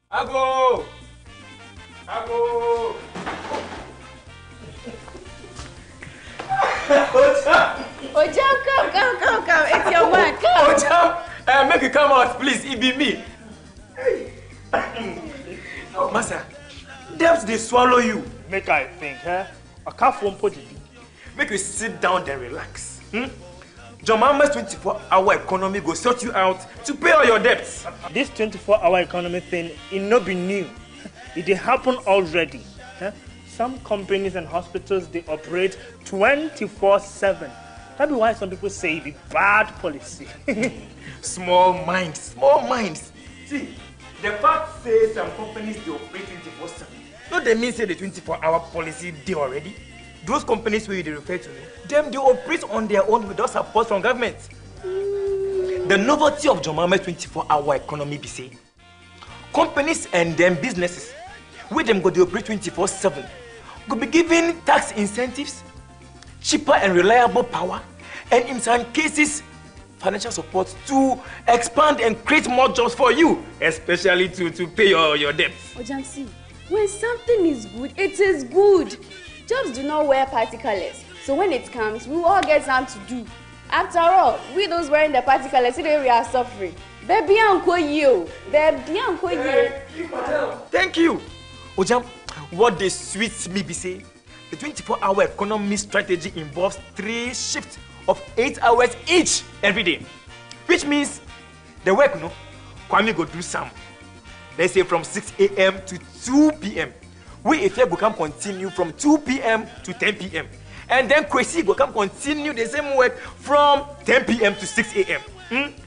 Ago! Ago! Ojam, come. It's your man. Come. Ojam, make you come out, please. It be me. Master, debts they swallow you. Make I think, eh? I can't phone put it. Make you sit down and relax. John Mahama's 24-hour economy go sort you out to pay all your debts. This 24-hour economy thing, it no be new. It dey happen already. Eh? Some companies and hospitals, they operate 24/7. That be why some people say it be bad policy. Small minds. See, the fact says some companies they operate 24/7. No, they mean say the 24-hour policy they already. Those companies where they refer to, them they operate on their own without support from government. The novelty of John Mahama's 24-hour economy be say, companies and them businesses, where them go they operate 24/7, go be given tax incentives, cheaper and reliable power, and in some cases, financial support to expand and create more jobs for you, especially to pay your debts. Ojamsi, when something is good, it is good. Jobs do not wear party colors. So when it comes, we will all get something to do. After all, we those wearing the party colors, today we are suffering. Baby, uncle you. Thank you. Ojam, what the sweets me be say, the 24-hour economy strategy involves 3 shifts of 8 hours each every day. Which means the work, Kwame go do some. Let's say from 6 a.m. to 2 p.m. We if you go come continue from 2 p.m. to 10 p.m. And then Kwesi go come continue the same work from 10 p.m. to 6 a.m.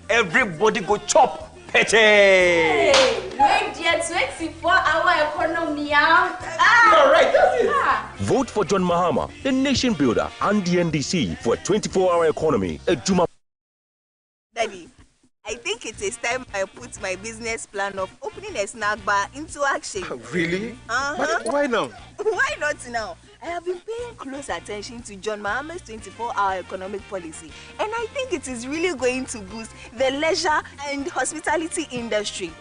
Everybody go chop pete. Hey, wait your 24-hour economy. All right, that's it. Vote for John Mahama, the nation builder, and the NDC for a 24-hour economy. Daddy, I think it is time I put my business plan of opening a snack bar into action. Really? But why now? Why not now? I have been paying close attention to John Mahama's 24-hour economic policy, and I think it is really going to boost the leisure and hospitality industry.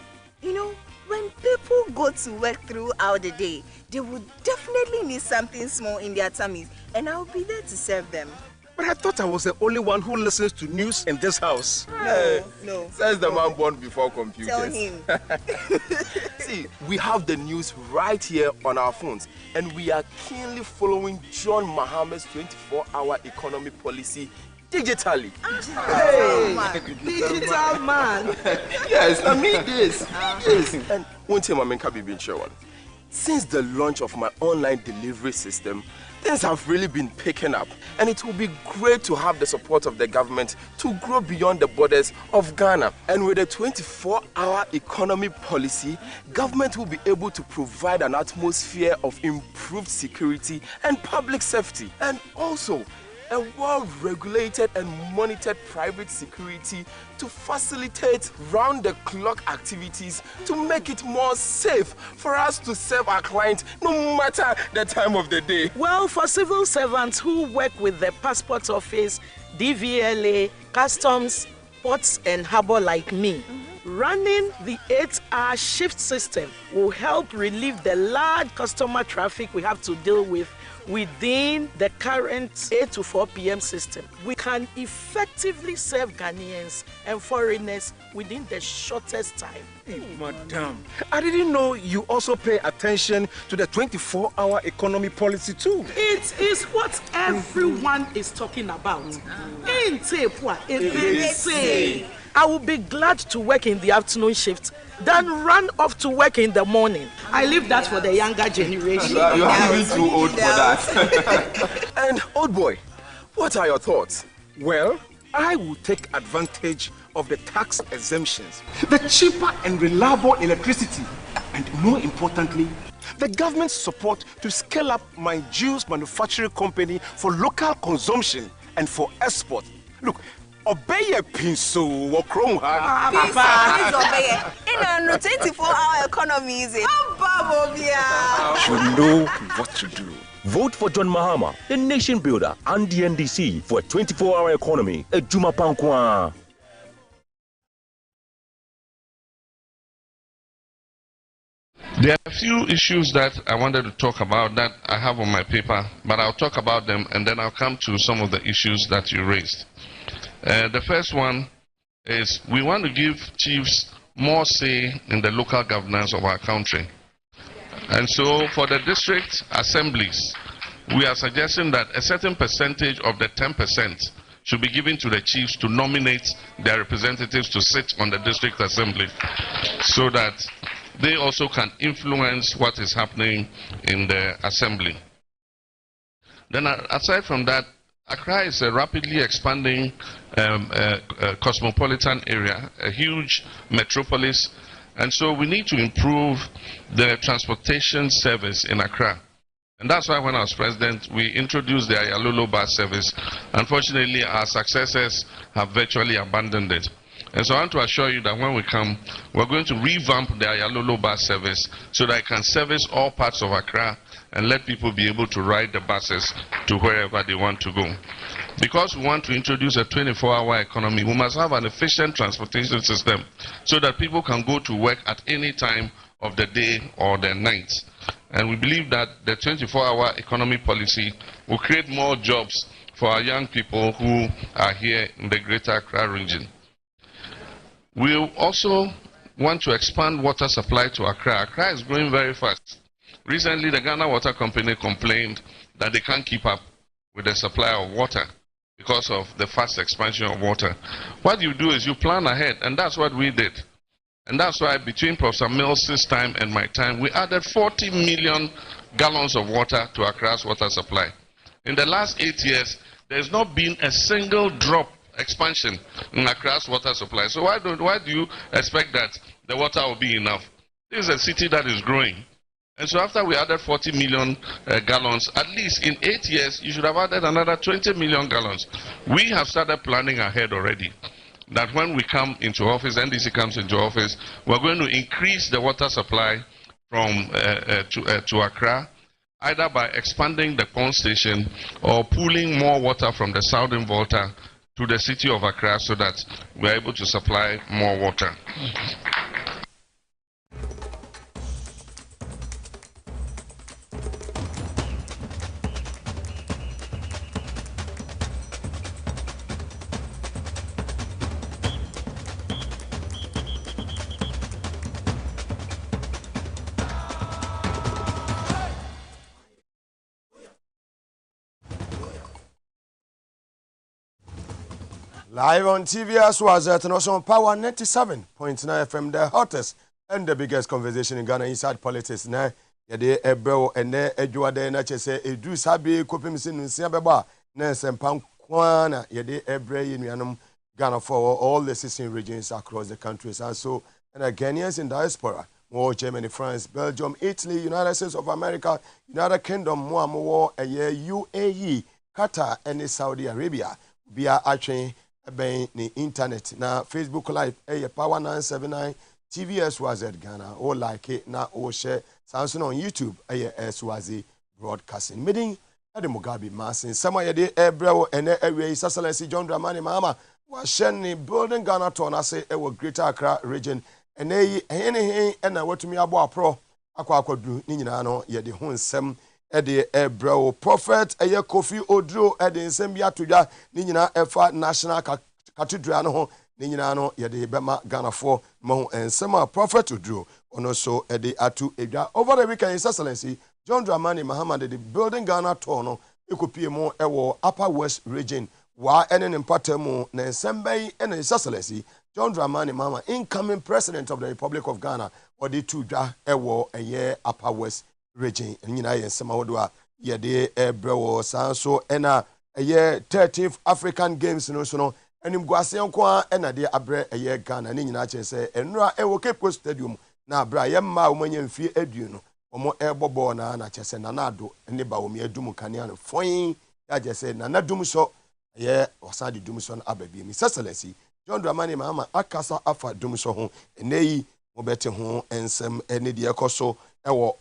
You know, when people go to work throughout the day, they would definitely need something small in their tummies, and I'll be there to serve them. But I thought I was the only one who listens to news in this house. No. Says the man born before computers. Tell him. See, we have the news right here on our phones, and we are keenly following John Mahama's 24-hour economy policy digitally. Digital man. Yes, I mean this. Yes. And one thing I can be sure on. Since the launch of my online delivery system, things have really been picking up, and it will be great to have the support of the government to grow beyond the borders of Ghana. And with a 24-hour economy policy, government will be able to provide an atmosphere of improved security and public safety, and also a well-regulated and monitored private security to facilitate round-the-clock activities to make it more safe for us to serve our clients no matter the time of the day. Well, for civil servants who work with the passport office, DVLA, customs, ports and harbour like me, running the 8-hour shift system will help relieve the large customer traffic we have to deal with within the current 8 to 4 p.m. system. We can effectively serve Ghanaians and foreigners within the shortest time. Hey, madam, I didn't know you also pay attention to the 24-hour economy policy too. It is what everyone is talking about. I will be glad to work in the afternoon shift, then run off to work in the morning. I leave that for the younger generation. You are really too old for that. And old boy, what are your thoughts? Well, I will take advantage of the tax exemptions, the cheaper and reliable electricity, and more importantly, the government's support to scale up my juice manufacturing company for local consumption and for export. Look, obey a pinso or chrome. Please obey. In a 24-hour economy, is it? You know what to do. Vote for John Mahama, the nation builder, and the NDC for a 24-hour economy. Ejuma Pankwa. There are a few issues that I wanted to talk about that I have on my paper, but I'll talk about them and then I'll come to some of the issues that you raised. The first one is we want to give chiefs more say in the local governance of our country. And so for the district assemblies, we are suggesting that a certain percentage of the 10% should be given to the chiefs to nominate their representatives to sit on the district assembly so that they also can influence what is happening in the assembly. Then aside from that, Accra is a rapidly expanding cosmopolitan area, a huge metropolis, and so we need to improve the transportation service in Accra. And that's why when I was president, we introduced the Ayalolo bus service. Unfortunately, our successors have virtually abandoned it. And so I want to assure you that when we come, we're going to revamp the Ayalolo bus service so that it can service all parts of Accra and let people be able to ride the buses to wherever they want to go. Because we want to introduce a 24-hour economy, we must have an efficient transportation system so that people can go to work at any time of the day or the night. And we believe that the 24-hour economy policy will create more jobs for our young people who are here in the greater Accra region. We also want to expand water supply to Accra. Accra is growing very fast. Recently, the Ghana Water Company complained that they can't keep up with the supply of water because of the fast expansion of water. What you do is you plan ahead, and that's what we did. And that's why between Professor Mills's time and my time, we added 40 million gallons of water to Accra's water supply. In the last 8 years, there's not been a single drop expansion in Accra's water supply. So why do you expect that the water will be enough? This is a city that is growing. And so after we added 40 million gallons, at least in 8 years, you should have added another 20 million gallons. We have started planning ahead already. That when we come into office, NDC comes into office, we're going to increase the water supply from to Accra, either by expanding the pump station or pooling more water from the Southern Volta to the city of Accra so that we're able to supply more water. Live on TV as well as at National Power 97.9 FM, the hottest and the biggest conversation in Ghana inside politics. Now, yede ebro ene edwade na chese edu sabe kopemisi nsia beba na sempam kwana yede ebre yenuanom Ghana for all the 16 regions across the countries. And so, and Ghanaians in diaspora, more Germany, France, Belgium, Italy, United States of America, United Kingdom, more UAE, Qatar, and Saudi Arabia. Via actually ben ni internet na Facebook live power 979 TVS was at Ghana or like it na or share Samsung on YouTube SWAZI broadcasting meeting at the Mugabe Maase sama yede ebrewo ene ewe Excellency John Dramani Mahama was sharing building Ghana town ase ewo Greater Accra region ene yi ene na watumi abo apro akwadru ni nyina no yede ho nsem ede ebrewo prophet Kofi Odro ede nsem bi atodwa ni nyina efa national Cathedral no ho ni nyina no yede bema Ghana for mo ensema prophet Odro ono so ede atu edwa over the weekend His Excellency John Dramani Mahama the building Ghana town no ekopie mo ewo Upper West region wa ene mpatemu na ensembei ene His Excellency John Dramani Mahama incoming president of the Republic of Ghana odi tudwa ewo Upper West region nyina yensema wodo a yede ebrewo sanso ena 13th African Games no so no enim guase nko ena de abre Ghana ni nyina chese enura ewo Cape Coast Stadium na abra yemma omanya mfie adu no omo ebobo na chese na nado ne ba omi adum kania no foin ya jese na nadum so osadi dum so na ababi mi Excellency John Dramani Mahama akasa afa dum so ho eneyi mo bete ho ensem ene de ekoso ewo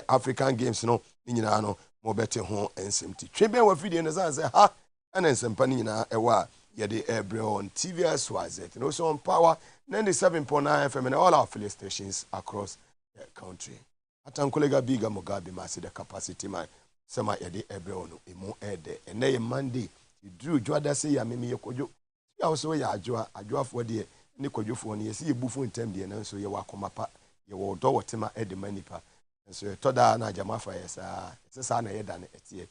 African Games no ni nyina no mo bete ho ensem ti twebe wa video ne say ha ena ensem pa ni nyina ewa yede ebre on TVS Wazet and also on Power 97.9 FM and all our affiliate stations across the country. atankolega biga Mugabe Maase the capacity man sema yede ebre ono emu ede ene ye Monday idru dwada se ya meme ye kodwo ya so ya adwoafo de ne kodwofo ne ye se ye bufo ntem de na so ye wakomapa ye wo do wotema ede manipa so toda na jamafa yesa sesa na ye da ne etie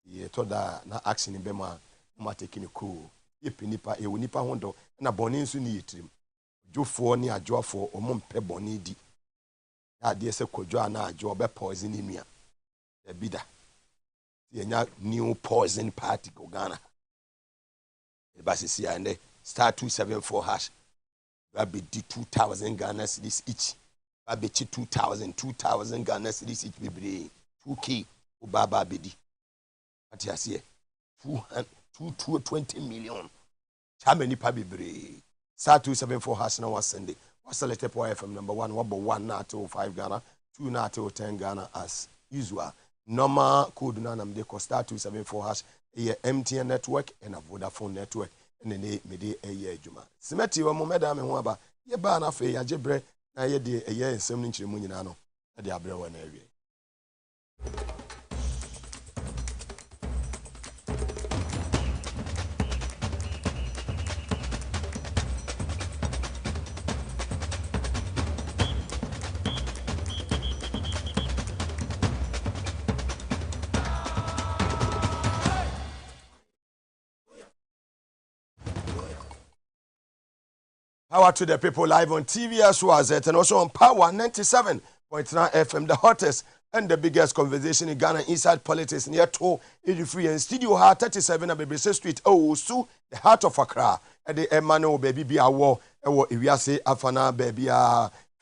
ye toda na action be ma take ni cool ye pinipa ye wonipa hondo na boni nso ni yitrim dwofo ne adwoafo omompe boni di ya de se kodwo ana adwo be poison nua e bida yenya new poison party go Ghana e basisi ya ne star 274 hash rabe di 2000 Ghana cedis each rabe chi 2000 Ghana cedis each bebre 2k ubaba bedi ati asiye 220 million chama nipa bebre star 274 hash na wasende waselect po FM number 1 wabo 1 na to 5 Ghana 2 na to 10 Ghana as usual. Normal code na namde ko star 274 hash ye MTN network and a Vodafone network and ne mede eye adwuma simeti wa momeda me ho aba ye ba na fe ya jebre na ye de eye nsem ni nkyeremu nyina no de abre wa na awie. Power to the people live on TV as well as and also on Power 97.9 FM, the hottest and the biggest conversation in Ghana inside politics near to 83 and Studio Heart 37 at BBC Street. Oh, so the heart of Accra at the Emmanuel baby be a war. If you say Afana baby,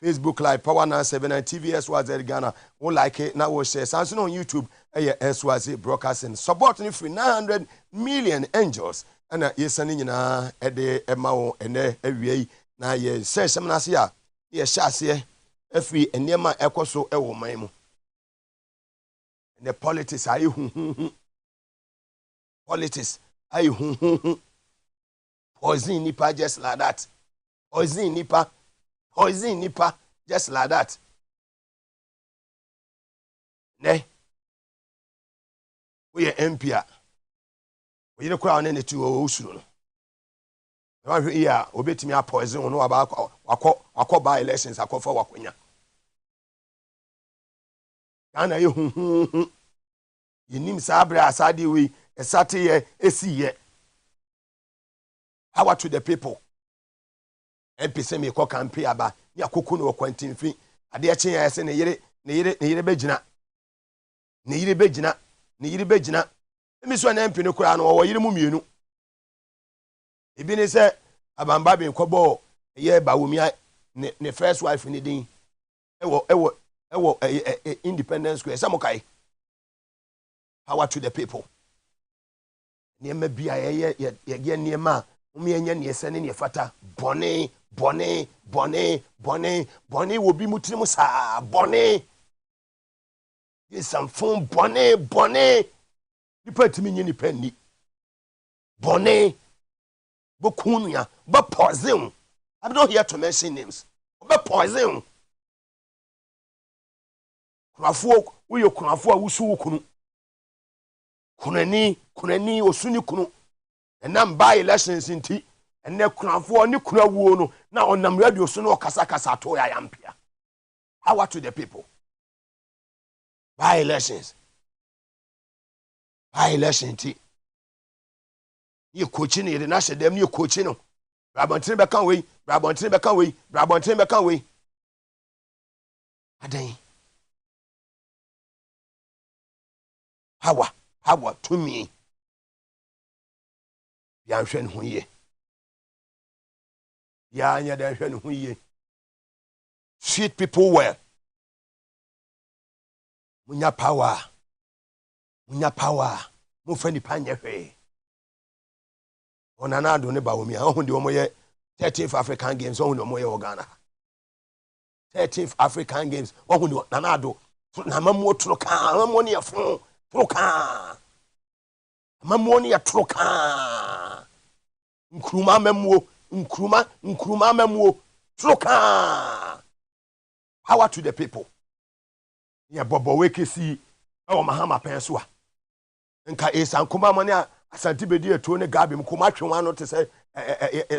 Facebook Live Power 97 and TV as well as Ghana. Who like it now? Share Samsung on YouTube. As well as broadcasting supporting free 900 million angels. And yes, and na the Emao and the na ye say some na sia ye shase afi enema ekoso ewo man mu and the politics ayi politics ayi poison nipa just like that poison nipa just like that ne we MP a we no kwa on ne tu o usuro no one here obetimi a poison no aba akọ by elections akọfa wakonya kana ye yenim sabre asade we esate ye esiye power to the people MPC me ko campaign aba ya kokunu o kwantin fi ade echen ya se ne yire begina emi so na MP no kura no wo yire mu mienu ebi ne se abamba bi nkobo ye bawumia ne first wife ni din ewo independence square samokai power to the people niema bia ye niema umienye ne ese ne fata bone wo bi mutirim sa bone yesamfon bone nipa timi nyi nipa ni bone Bokunya, but poison. I'm not here to mention names. But poison. Kunafuo, we yo kunafuo usu kunu. Kunani osuni kunu. And nam by elections in tea. And ne kunafuo ni kuna wuono. Now on nam radio suno kasa to ya yampia. Power to the people. By elections tea. You coaching it, and I said, them you coaching. Brabantine back away. Aday. Power to me. Yanshen huye. Yanya danshen huye. Treat people well. Munya power. Mufeni panye. Onanado ne bawumia ohun de omoye 13th African Games ohun de omoye Ghana 13th African Games ohun de nanado na mamu troka mamu ne afun troka mamu ne troka nkruma mamu troka power to the people ya bobo wekesi o Mahama penso a nka esan kuma mane asanti bedi eto ne gabi mkoma twenwa no te say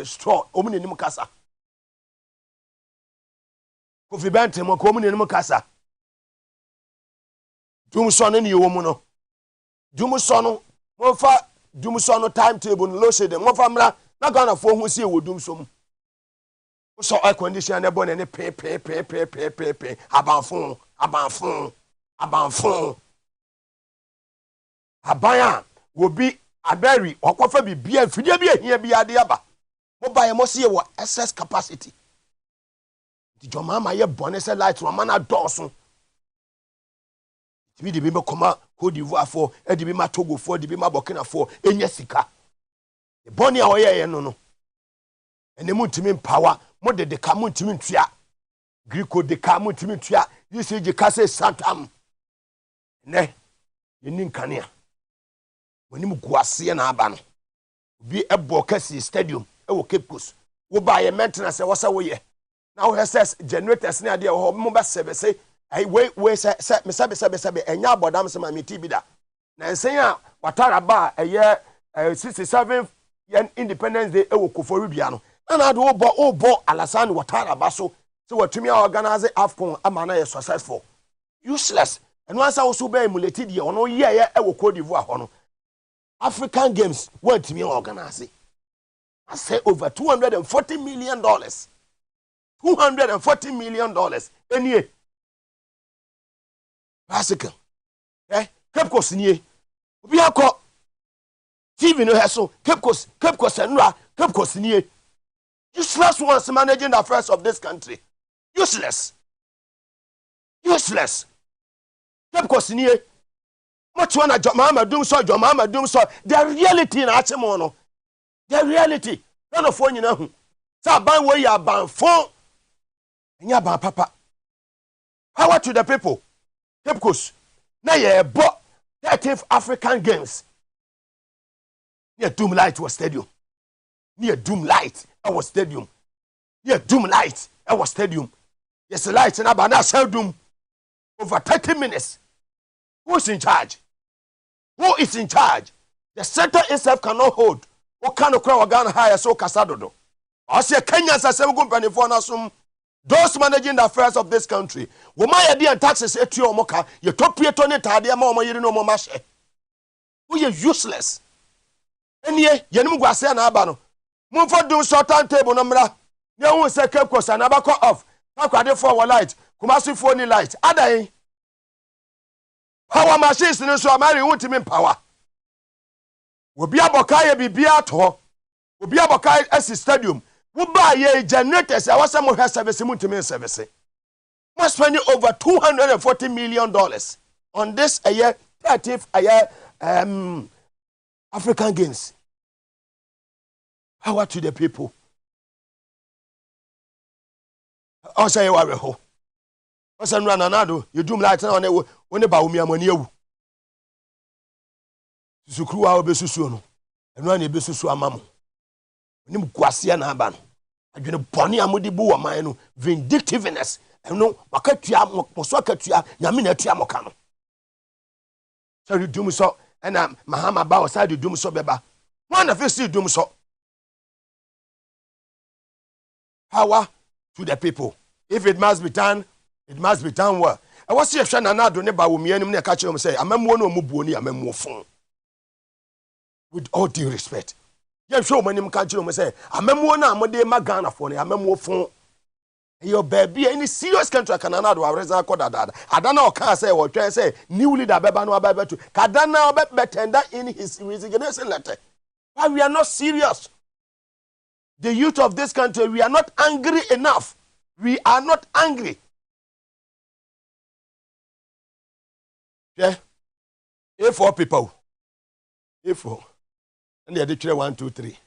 straw omni nim kasa Kofi Bente mo ko omni nim kasa Dumso no ne wo mu no Dumso no mo fa Dumso no timetable no lo shede mo fa mra na Ghana fo hu sie wo Dumso mu so air condition ne bon ne pe abanfon abaya wo bi aberi okofa bibia mfidie bi ahia bi ade aba mo baye mo se wo excess capacity di jomama ye bone se light ro mana doso bi de bi me koma Côte d'Ivoire for e de bi ma Togo for de bi ma Burkina for enya sika e bone a oye no ene mutimi power mo de ka mutimi ntua Greco de ka mutimi ntua yisi kase santam ne yeni nkania wani mu guase na aba no bi ebo kasi stadium e wo Cape Coast wo ba ye maintenance e wo sa wo ye na wo SS generators ne ade wo mo ba sebese ai we se me sabe enya abodam se ma meti bi da na ensen a watara ba eye 67 yen Independence Day e wo Kofori bia no na do bo Alassane Ouattara ba so watumi organize AFCON amana ye successful useless and once I also be emulated ye ono ye e wo Côte d'Ivoire ho no African Games watumi organize I say over $240 million $240 million any Basic Cape Coast nie obi akọ TV no heso Cape Coast enra Cape Coast nie useless ones managing the affairs of this country. Useless. Cape Coast nie. Much one a Mahama doom so. The reality na achemono. The reality. None of one you know. Sa ban way ya ban phone. Nya ban papa. Power to the people. Cape Coast. Na ye bo 30th African Games. Near Doom Light was stadium. Near Doom Light. Our stadium. Yeah, Doom Light. Our stadium. Yes, the lights and Abana Shell Doom. Over 30 minutes. Who's in charge? Who is in charge? The center itself cannot hold. What kind of crowd Ghana hire so Casadodo? I say Kenyans are 7 company for Nasum. Those managing the affairs of this country. Womaya idea taxes at your mocha, you top Pietone Tadia Mama, you know Momashe. We are useless. And ye, Yenumguase and Abano. Move for doing short table number. You won't say Cape Coast and Abaco off. How can they for light? Kumasi phone light. Ada power machines in so Mary won't mean power. Will be a Bokaya be beato. Will be a Bokai as stadium. Will buy ye generators. I was some of her service to service. Must spend over $240 million on this a year 30th a year African Games. Power to the people. Also, you are a ho. What's an ranado? You do light on it when about me among you. Sukru our besusuno, and run a besusu amamo. Nim Guasian Aban. I do a bonny amudibu a mine, vindictiveness, and no, Makatia, Moswakatia, Yamina Tiamokano. So you do so, and Mahama Bao side you do so, Beba. One of you still do so. Power to the people. If it must be done, it must be done well. I was here trying to do neighbor with me and catch him say, I'm one of Mubuni, I'm more phone. With all due respect. You show my name catch him say, I'm one of Magana phone, I'm more phone. Your baby, any serious country can another that. I don't know, can't say what I say, newly the Babano Baby to Kadana better in his resignation letter. Why we are not serious. The youth of this country, we are not angry enough. We are not angry. Yeah. A4 people. A4. And they declare 1, 2, 3.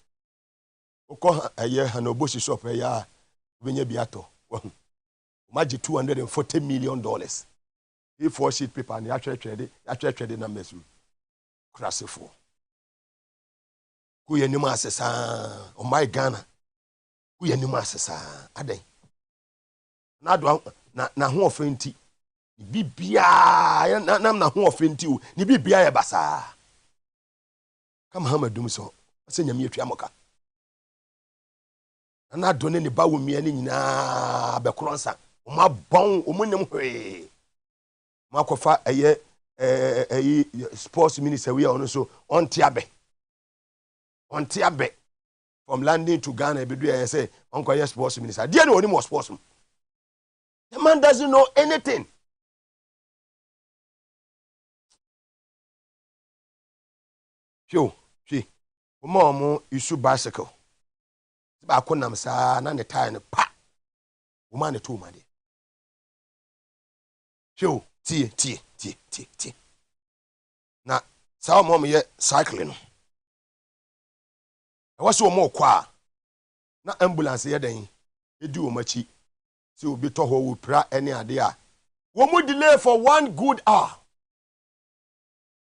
Oko a year and no bush shop a year. Venye biato. Imagine $240 million. A4 sheet paper and the actual trade numbers. Crassiful. Who you name as on my Ghana? Who you name as ade? Na who offenti Bibia nam na ho ofenti o. Ni bibia ye basa. Come Mahama dum so. Ase nyame atwa moka. Na done ne ba wo mia ne nyina be kronsa. O ma bon o munem hwe. Ma kofa eye sports minister we on so on tiabe from London to Ghana be do say uncle yes sports minister there no more sports. The man doesn't know anything. Yo she mom issue bicycle ba ko nam sa na ne tire ne pa woman ne to ma de yo tie na sa mom ye cycling no e wo so mo kwa na ambulance ye den edi wo machi se obi to ho wo pra ene ade a wo mu delay for 1 good hour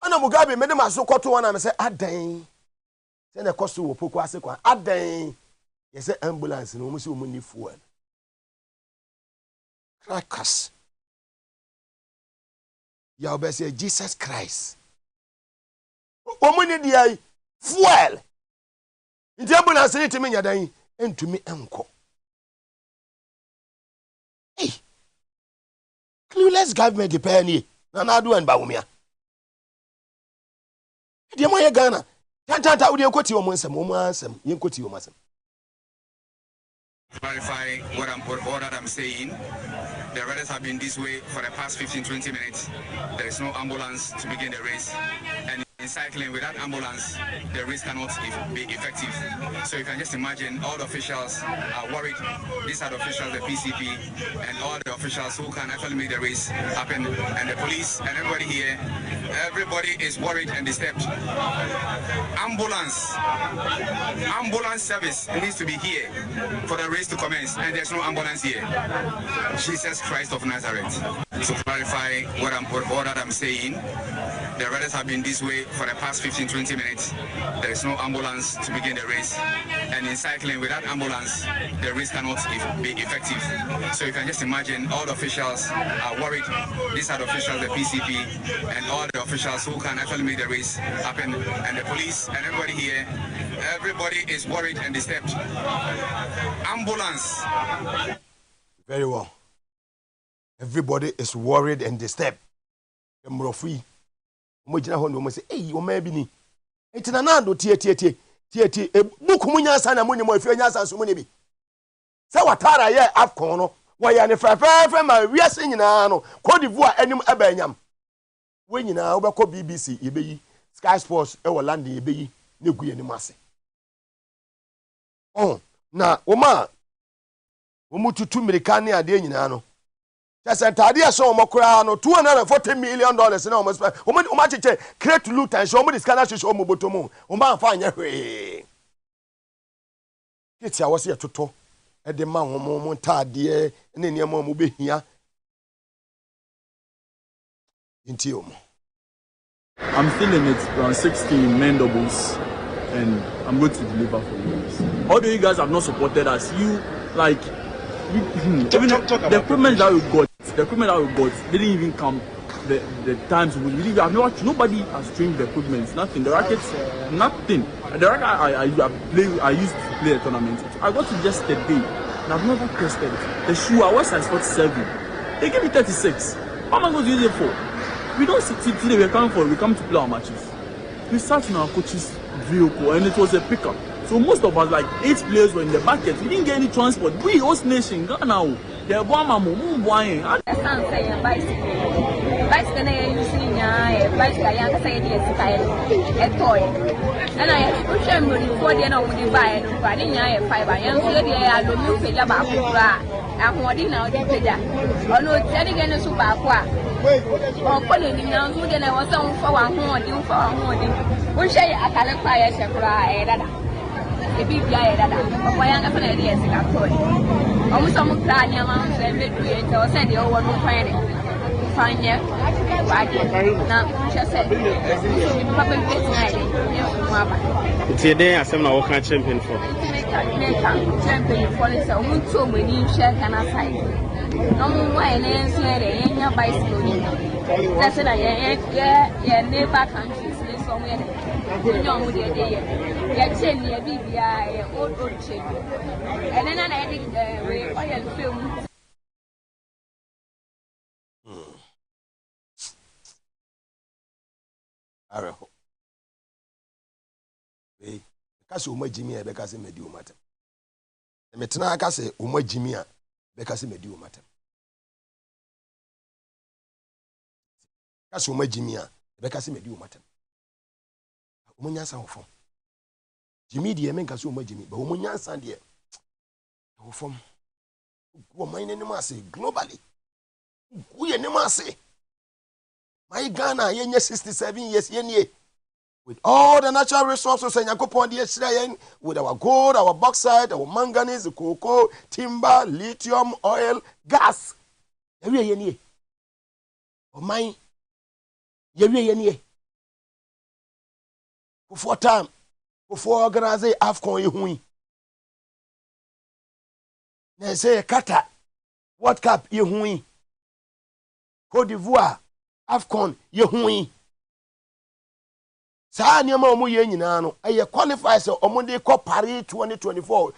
ana Mugabe me de maso kwoto wana me say adan se na koso wo poku ase kwa adan ye say ambulance no mu se wo mu ni fuel crackers ya obese Jesus Christ wo mu ni dia fuel nti ambulance ni timi nyadan entumi enko clueless government depend na do en ba wumia de mo ye Ghana tantanta wo de nkoti wo nsem wo ansem ye nkoti wo masem. Clarify what I'm saying. The riders have been this way for the past 15-20 minutes. There is no ambulance to begin the race, and in cycling without ambulance, the race cannot be effective. So you can just imagine all the officials are worried. These are the officials, the PCP, and all the officials who can actually make the race happen, and the police and everybody here. Everybody is worried and disturbed. Ambulance service needs to be here for the race to commence, and there's no ambulance here. Jesus Christ of Nazareth. To clarify what I'm saying, the riders have been this way for the past 15-20 minutes. There is no ambulance to begin the race, and in cycling without ambulance, the race cannot be effective. So you can just imagine all the officials are worried. These are the officials, the PCP, and all the officials who can actually make the race happen, and the police and everybody here. Everybody is worried and disturbed. Ambulance. Very well. Everybody is worried and disturbed. Mrofi. Mojina ho no mo say, "Eh, o ma bi ni." Etina na do tie. Buku munya sa na munni mo afi anya sa so munni bi. Se watara ye afkon no, wo ya ne frafra ma wiase nyina no, Cote d'Ivoire anim abanyam. We nyina wo be ko BBC yebeyi, Sky Sports e wo London yebeyi, ne gu ye ni mase. Oh, na wo mu tutu American ade nyina no. Just a tadia so mokra no $240 million na almost o ma cheche create loot and show mo discount show mo botomu o ma fa anya hwe kiti awose etoto e de ma mo taade ne ne mo behia inti o mo. I'm still in it around 16 men doubles and I'm going to deliver for you guys. Although you guys have not supported us, you like the equipment that we got, didn't even come the times we really have nobody has trained the equipment, nothing. The rackets, nothing. The racket I used to play a tournament. I got it just a day and I've never tested it. The shoe I was size 47. They gave me 36. What am I going to use it for? We don't sit today, we come to play our matches. We sat in our coach's vehicle and it was a pickup. So most of us, like 8 players, were in the bucket. We didn't get any transport. We host nation, Ghana. They're bicycle. Bicycle na using bicycle yang saya dia style toy. And I push money for the now we buy no but nya 5 yang so dia lo mi peja ba ko ra. Ahodi na odi peja. Ono tedi ge no so ba ko a. O ko ni nya so dia na wo so fa wa ho odi. Wo hye akale kwa ya hye kura dada. Ebi bia ya dada. Papa yang ka na dia sika toy. Omo so mo kra nya ma so e medu e to se dia wo no kwan ni. Fanya na chase papa bet na ile e fu ma ba. It's a day I am now working champion for. champion policy, I want so many share can aside. No more and then bicycle. That's it. Yeah, neighbor countries somewhere. You know, with the day, yeah, chain, yeah, BBI, old chain. And then I think we oil film. Araho. Hey, kasi uma Jimmy e bekasi medi umata. Emetena kasi uma Jimmy a bekasi medi umata. Kasi uma Jimmy a bekasi medi umata. Umunyansa hofom. Jimmy die men kasi uma Jimmy, ba umunyansa die. Hofom. Wo mine ni mase globally. Wo ye ni mase. My Ghana yenye 67 years yenye. With all the natural resources and with our gold, our bauxite, our manganese, cocoa, timber, lithium, oil, gas. Yewe yenye. Oh my. Yewe yenye. Before time. Before organize AFCON yehui. Ne say Qatar. World Cup yehui. Côte d'Ivoire. AFCON yehui. Saa niema omo ye nyina no eye qualify se omo de ko Paris 2024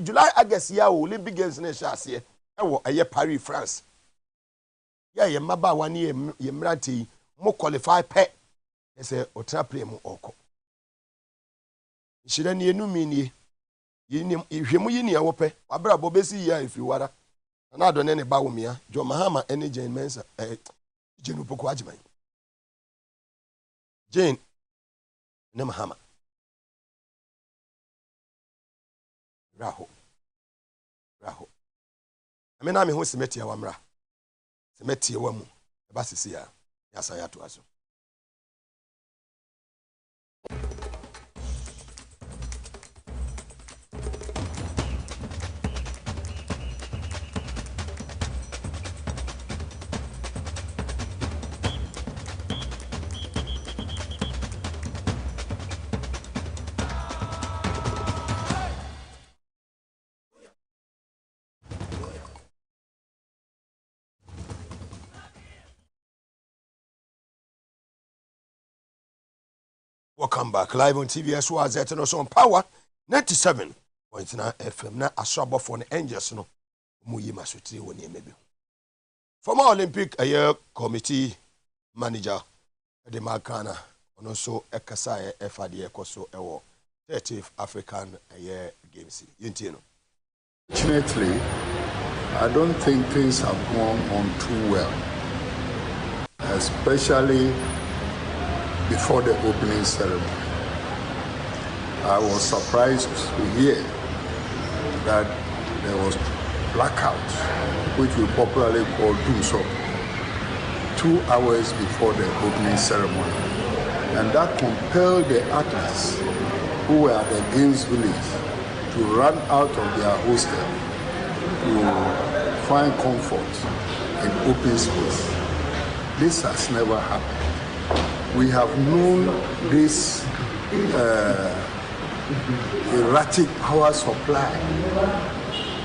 July August ya o Olympic Games na sha ase ewo eye Paris France ya ye maba wani ye mrante mo qualify pe ese otra play mu oko shira ni enu mi ni yini ihwemu yini ya wo pe wabra bo besi ya ifiwara na adone ne ba wo mia jo Mahama ene Jane Mensa Jane Upoko ajiman Jane ne Mahama Raho amena me ho semeti ya wamra semeti ya wamu ba sisi ya yasa ya to aso Welcome back live on TVS was at on Power 97.9 FM na asabo for the angels no muyi masutri woni emebi. Former Olympic committee manager de Makana ono so ekasa FAD ekoso ewo 30th African Games. Yentino. Fortunately, I don't think things have gone on too well, especially before the opening ceremony. I was surprised to hear that there was blackout, which we popularly call doomsday, 2 hours before the opening ceremony. And that compelled the athletes who were at the Games Village to run out of their hostel to find comfort in open space. This has never happened. We have known this erratic power supply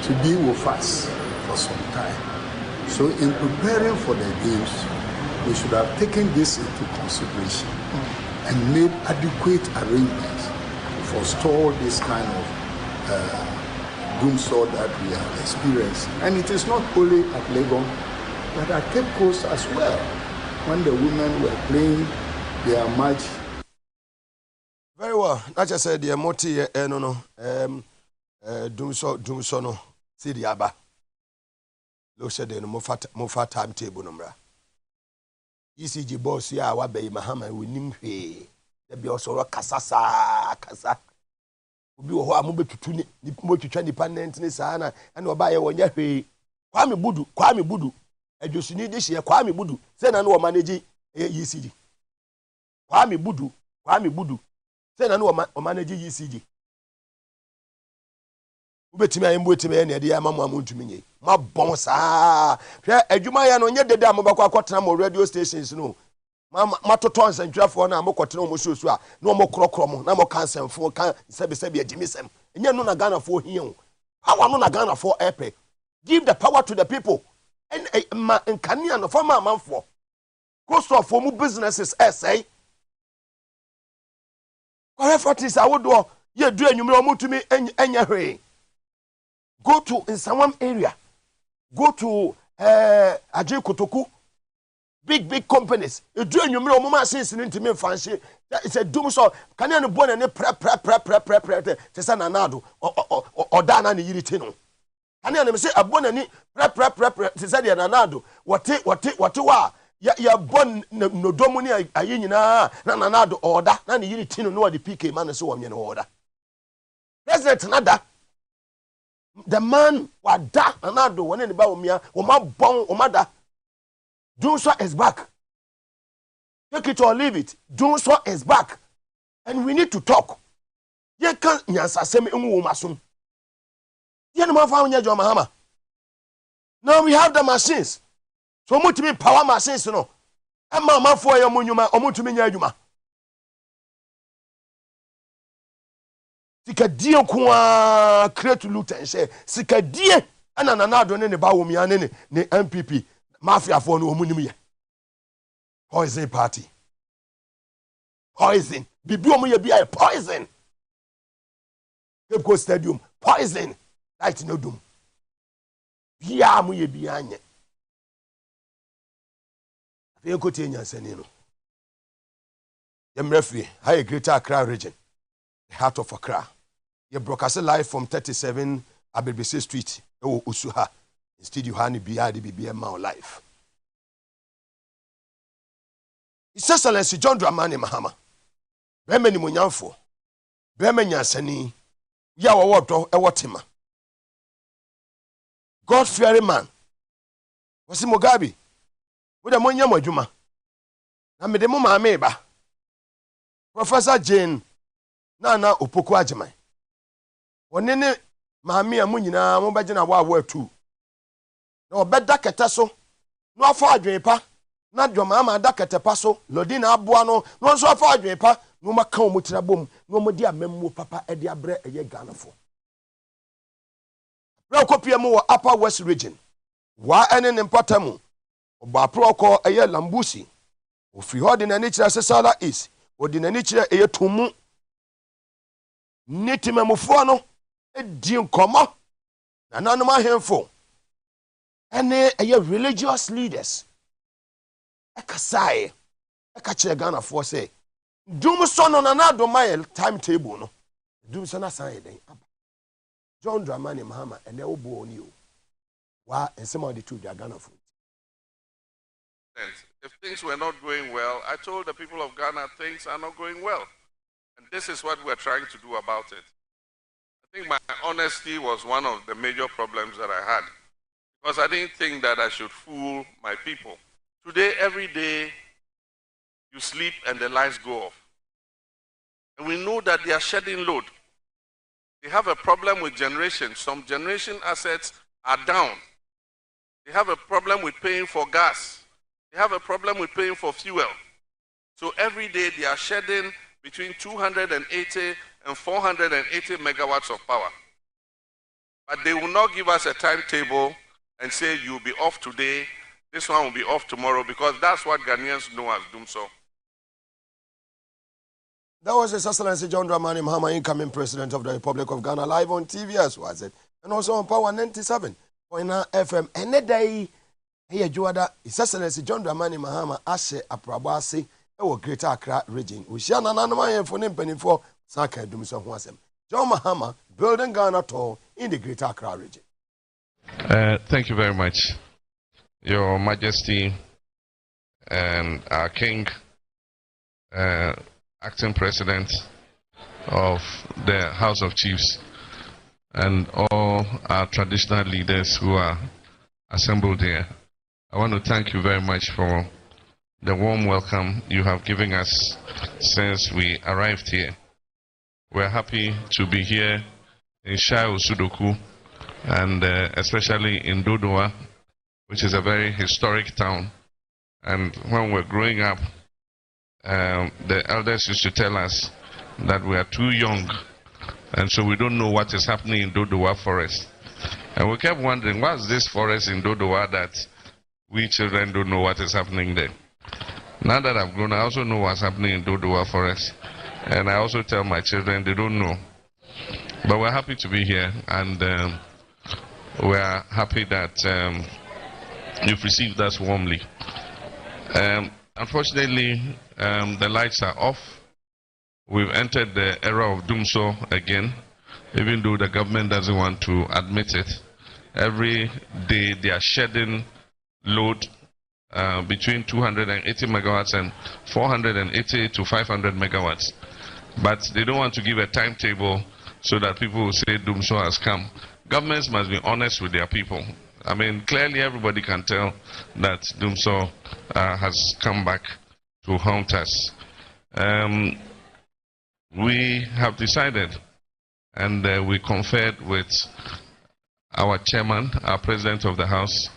to be with us for some time. So in preparing for the Games, we should have taken this into consideration and made adequate arrangements to forestall this kind of doomsday that we are experiencing. And it is not only at Legon, but at Cape Coast as well, when the women were playing their match. Very well. Not just said the moti no doomsday no see the aba. Lo said the mo timetable number. ECG boss ya wa be Mahama we nim hwe. Da bi osoro kasa. Obi wo ho a mo betutu ni mo twetwa independent ni saa na oba ye wonya hwe. Kwame budu. Adwosuni de hye Kwame budu. Se na no manage ECG. Kwame budu. Se na no manage ECG. Ubetimi ayembo etimi na de ya mamu amuntumi nye. Ma bon saa. Hwe adwuma ya no nye dede amobakwa kwotena mo radio stations no. Ma toton sentwafo na mo kwotena mo soso a na mo krokro mo na mo kan semfo kan sebe agimisem enye no na Ghana for here. Power no na Ghana for epe. Give the power to the people. And nkania no for man for. Cost of for businesses say. Correct is I would do ye do enumero to me enya hwe. Go to in some area. Go to Ajay Kotoku. Big companies. You do enumero mama since into me fancy. It's a doom so can you born any pre to san anado or dana ni yiri no. Can you say a born any pre to say the anado what wa ya born no domuni ayi na nanado order na ni yiri tino no the PK man so wam order. President nada the man wada nanado one ni ba omia o ma bon o mada Dunso is back. Take it or leave it. Dunso is back. And we need to talk. Ye can't nyansa semi masum. Ye no mafa unya jo Mahama. Now we have the machines. So much to be power machines no. Ama man for your munyuma omutumi nya adwuma. Sikadie kwa create loot and share. Sikadie ana nanado ne ba wo mia ne MPP. Mafia for no omunim poison party. Poison. Bibi omu ye bia poison. Cape Coast Stadium poison. Light no doom. Bia mu ye bia anye. Afi ko tie nyansani no. Yemrefri, high Greater Accra region. The heart of Accra. Ye broadcast live from 37 Abelbese Street. Ewo Usuha. Studio Hani Biadi BBM life. His Excellency John Dramani Mahama. Bemeni Munyamfo. Bemeni Yansani. Yawa Wato Ewatima. God fearing man. Wasi Mugabe. Uda Munyamo Juma. Na medemu Mahama. Professor Jane. Nana Opoku Ajimai. Wanene Mahami Amunyina Mubajina wa tu. No beda kete so no afa adwenpa na dwomama da kete pa so lodina aboa no no so afa adwenpa no maka omutira bom no modi amemmu papa ede abre eye ganafo bra kopia mu wo Upper West region wa ene ne mpatamu oba proko eye Lambusi ofi hodi na nichira Sesala East odi na nichira eye Tumu nitimemufo no edi nkomo na nanom ahemfo and religious leaders. Ekasai, ekache Ghana for say, Doom son on another mile timetable no. Doom son aside. John Dramani Mahama and they will born you. Why and some of the two they are Ghana food. If things were not going well, I told the people of Ghana things are not going well. And this is what we're trying to do about it. I think my honesty was one of the major problems that I had. Because I didn't think that I should fool my people. Today, every day, you sleep and the lights go off. And we know that they are shedding load. They have a problem with generation. Some generation assets are down. They have a problem with paying for gas. They have a problem with paying for fuel. So every day, they are shedding between 280 and 480 megawatts of power. But they will not give us a timetable and say you'll be off today, this one will be off tomorrow, because that's what Ghanaians know as Dumso. That was His Excellency John Dramani Mahama, incoming President of the Republic of Ghana, live on TV as was it, and also on Power 97.9 FM. And that day, here Juada, His Excellency John Dramani Mahama, Ashe Aprabasi, our Greater Accra region. We share an for Nimpany for Saka Dumso Wasem. John Mahama, building Ghana tall in the Greater Accra region. Thank you very much, Your Majesty and our King, Acting President of the House of Chiefs, and all our traditional leaders who are assembled here. I want to thank you very much for the warm welcome you have given us since we arrived here. We're happy to be here in Shai Osudoku, and especially in Dodowa, which is a very historic town. And when we're growing up, the elders used to tell us that we are too young And so we don't know what is happening in Dodowa Forest. And we kept wondering, what's this forest in Dodowa that we children don't know what is happening there? Now that I've grown, I also know what's happening in Dodowa Forest. And I also tell my children they don't know. But we're happy to be here, and we're happy that you've received us warmly. Unfortunately, the lights are off. We've entered the era of doomsday again, even though the government doesn't want to admit it. Every day they are shedding load between 280 megawatts and 480 to 500 megawatts. But they don't want to give a timetable so that people will say doomsday has come. Governments must be honest with their people. I mean, clearly everybody can tell that doomsday has come back to haunt us. We have decided, and we conferred with our chairman, our president of the house,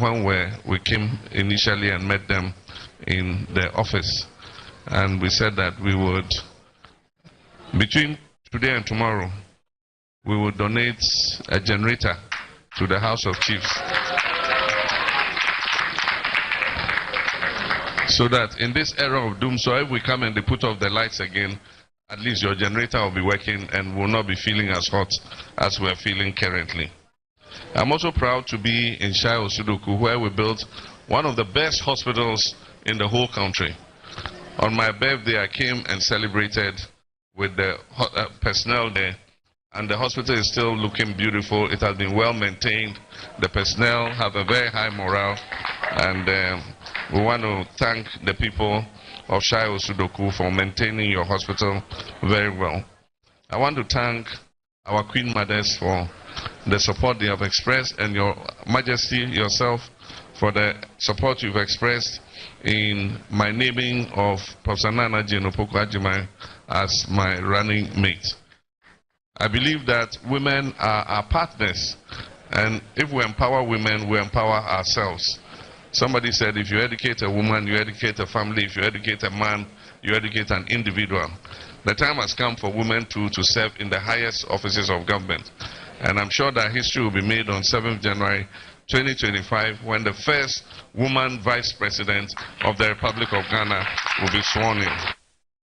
when we came initially and met them in the office. And we said that we would, between today and tomorrow, we will donate a generator to the House of Chiefs, so that in this era of doomsday, if we come and they put off the lights again, at least your generator will be working and will not be feeling as hot as we're feeling currently. I'm also proud to be in Shai Osudoku, where we built one of the best hospitals in the whole country. On my birthday, I came and celebrated with the personnel there, and the hospital is still looking beautiful. It has been well maintained. The personnel have a very high morale, and we want to thank the people of Shai Osudoku for maintaining your hospital very well. I want to thank our Queen Mothers for the support they have expressed, and Your Majesty yourself for the support you've expressed in my naming of Professor Nana Jenopoku Ajimai as my running mate. I believe that women are our partners, and if we empower women, we empower ourselves. Somebody said if you educate a woman, you educate a family. If you educate a man, you educate an individual. The time has come for women to serve in the highest offices of government. And I'm sure that history will be made on 7th January 2025 when the first woman vice president of the Republic of Ghana will be sworn in.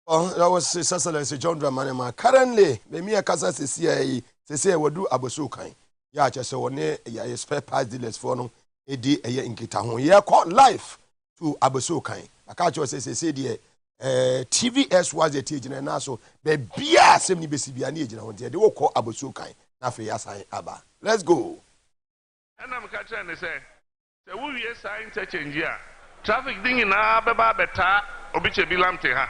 Oh, that was His Excellency John Dramani. Currently, the Kasa CCA will do Abosukai. Ya just one ya spare parts dealers for no edi eye inkita ho. Ya call life to Abosukai. Akacho say TVS was a teacher na so be bia sem ni besi bia na ejina ho de wo call Abosukai na fe ya sai aba. Let's go. And I'm catching and say we we sign interchange here. Traffic ding na beba beta obiche bilamte ha.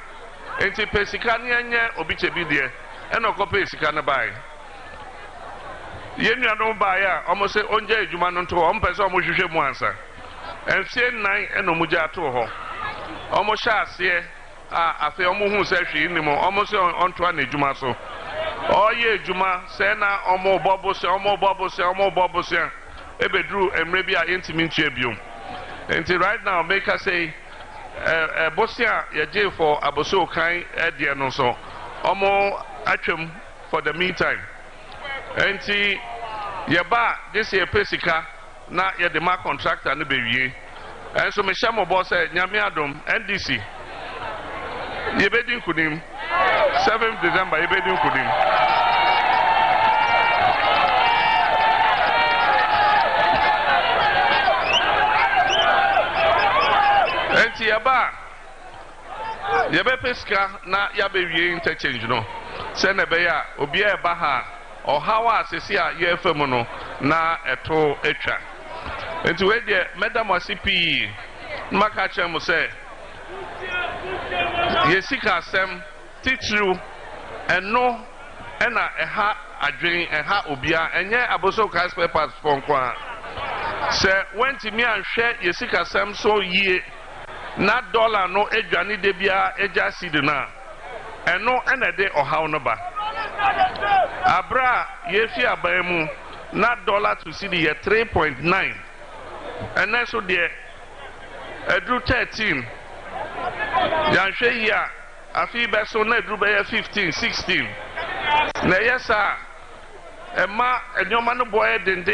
Enti pesika ne anye obiche bi de e na okope pesika na bai. Ye nua no bai a omo se onje adwuma no nto omo pese omo hwehwe mu ansa. Enfie nan e no mugya to ho. Omo hya ase a afi omo hu se hwe ni mo omo se onto na adwuma so. Oye adwuma se na omo bobo se ebedru emre bi a intimi ntwe biom. Enti right now make us say Bosia yaje for Abosukai edie no so omo atwem for the meantime. Enti yeba this year pesika na ye de ma contractor no bewie. Enso me hyamo boss nyame adom NDC yebedi nkunim 7th December yebedi nkunim. Enti yaba pesika na yabewie interchange no se na be ya obi e ba ha o hawa asesi a ye fam no na eto etwa. Enti we de madam CP maka chem se ye sika asem titru eno ena eha adwen eha obia enye Abosukai spare parts for kwa se wenti mi anhwe ye sika asem so yie na dollar no edwane de bia eja seed na eno ena de ohaw no ba abra ye fi abamu na dollar to seed ye 3.9 and then so de edru 13 ya hwe ya afi be so na edru be 15 16 Na yesa Emma enyoma no boy ding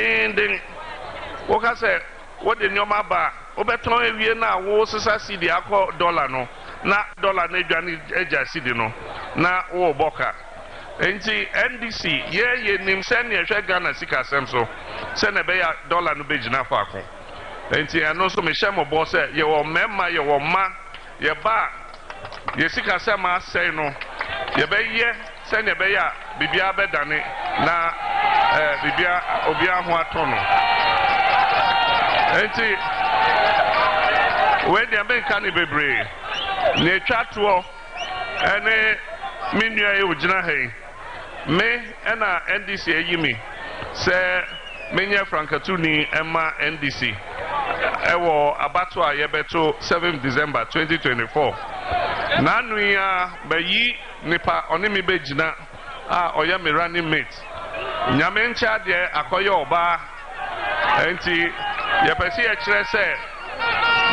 woka say what the nyoma ba obeton ewie na wo sesa cedi akọ dollar no na dollar na edwane eja cedi no na wo boka enti NDC ye nim se na ehwe Ghana sika sem so se na be ya dollar no begina fa akọ enti ano so me hye mo bo se ye wo mema ye wo ma ye ba ye sika sem asai no ye be ye se na be ya bibia be dane na bibia obia ho atono enti when the men can be brave ne twatwo ene minua e ugina hey me na NDC ayimi se menye frankatuni ema NDC ewo abato a yebeto 7 December 2024 nanu ya bayi nipa onimi begina a oya me running mate nyame ncha de akoye oba enti yepesi e kire se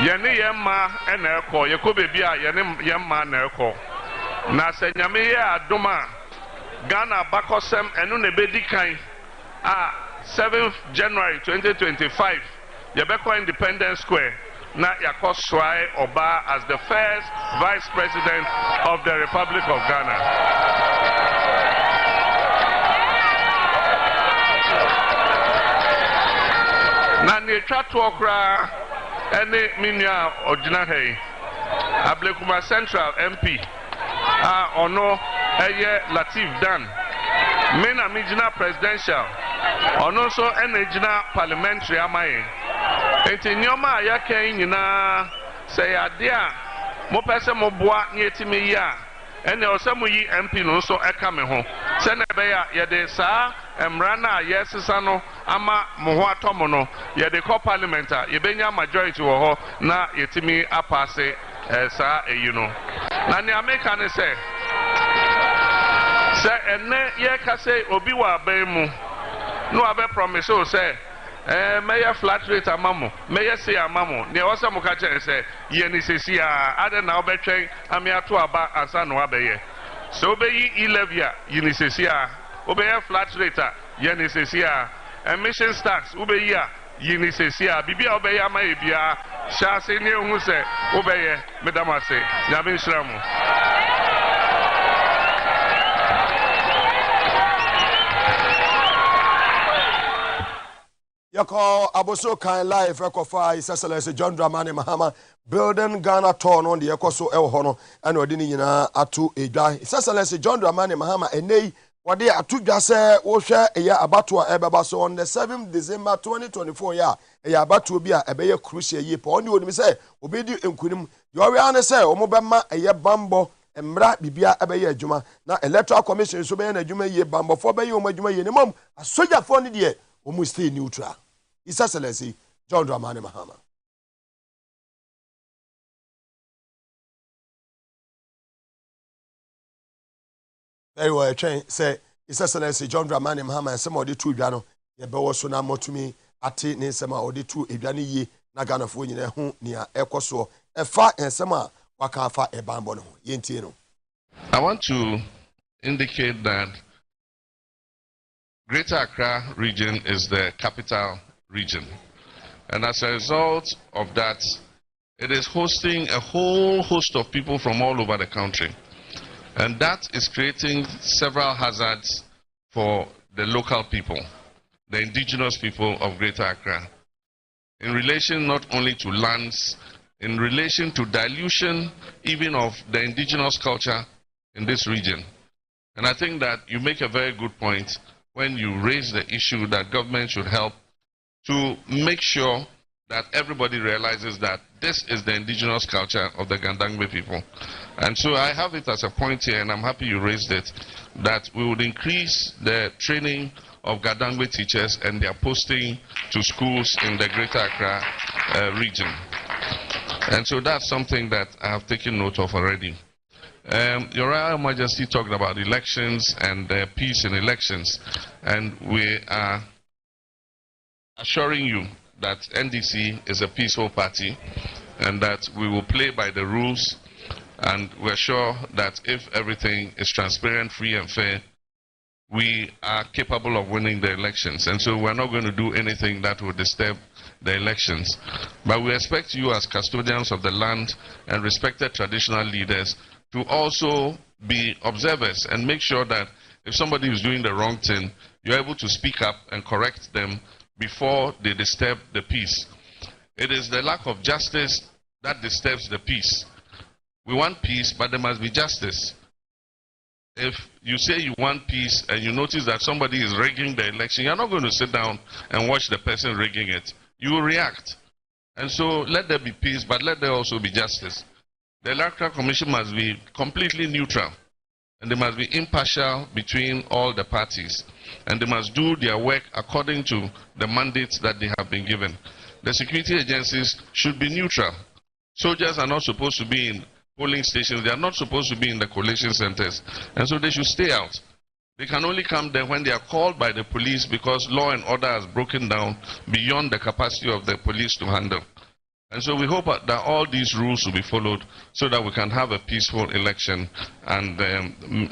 yene yemma ena ekọ yekobebi a yene yemma na ekọ na se nyame ye adoma Ghana bakosem enu ne bedi kan a 7th January 2025 yebeko Independence Square na yakọ swai oba as the first vice president of the Republic of Ghana. Na ne twatwo okra ene minia ojina hey Ablekuma Central MP ono eye Latif Dan mena mijina presidential ono so enejina parliamentary amaye enti nyoma ya kan nyina se yade a mo pese mo boa ne etimi ya ene osemu yi MP no so eka me ho se na be ya yede saa emra na yesesa no ama mo ho atomo no yede ko parliament a yebenya majority wo ho na yetimi apase saa eyi no na ne America ne se ene ye ka se obi wa ban mu no abe promise o se meye flat rate amamo meye say amamo ne o se mo ka chere se ye ni sesi a ade na obetwen ame ato aba ansa no abeye so obeyi 11 a ye ni sesi a obeye flat rate a ye ni sesi a emission tax obeyi a ye ni sesi a bibia obeye ama e bia sha se ne hu se obeye medamase nyame nshiramu Yako aboso kan live ekofa His Excellency John Dramani Mahama building Ghana tour no de ekoso e ho no ena odi ni nyina atu edwa His Excellency John Dramani Mahama enei wode atu dwa se wo hwe eya abato a ebeba so on the 7th December 2024 ya eya abato bi a ebeye crucial yi po oni onim se obedi enkunim yo we ane se omobema eye bambo emra bibia ebeye adwuma na electoral commission so be na adwuma yi bambo fo be yi o adwuma yi ne mom asoja fo ne de omu stay neutral. His Excellency John Dramani Mahama. Very well, say His Excellency John Dramani Mahama and some of the two Gano, Yabawa Sona Motumi, Ati Nisema, or the two Ibrani ye, Nagana Fuini, who near Ecoso, a far and Sama, Wakafa, a Bambono, Yentino. I want to indicate that Greater Accra region is the capital region. And as a result of that, it is hosting a whole host of people from all over the country. And that is creating several hazards for the local people, the indigenous people of Greater Accra, in relation not only to lands, in relation to dilution even of the indigenous culture in this region. And I think that you make a very good point when you raise the issue that government should help to make sure that everybody realizes that this is the indigenous culture of the Gandangwe people. And so I have it as a point here, and I'm happy you raised it, that we would increase the training of Gandangwe teachers and their posting to schools in the Greater Accra region. And so that's something that I have taken note of already. Your Royal Majesty talked about elections and peace in elections, and we are assuring you that NDC is a peaceful party and that we will play by the rules, and we're sure that if everything is transparent, free and fair, we are capable of winning the elections. And so we're not going to do anything that will disturb the elections. But we expect you as custodians of the land and respected traditional leaders to also be observers and make sure that if somebody is doing the wrong thing, you're able to speak up and correct them before they disturb the peace. It is the lack of justice that disturbs the peace. We want peace, but there must be justice. If you say you want peace and you notice that somebody is rigging the election, you're not going to sit down and watch the person rigging it. You will react. And so let there be peace, but let there also be justice. The Electoral Commission must be completely neutral, and they must be impartial between all the parties, and they must do their work according to the mandates that they have been given. The security agencies should be neutral. Soldiers are not supposed to be in polling stations. They are not supposed to be in the collation centers, and so they should stay out. They can only come there when they are called by the police because law and order has broken down beyond the capacity of the police to handle. And so we hope that all these rules will be followed so that we can have a peaceful election and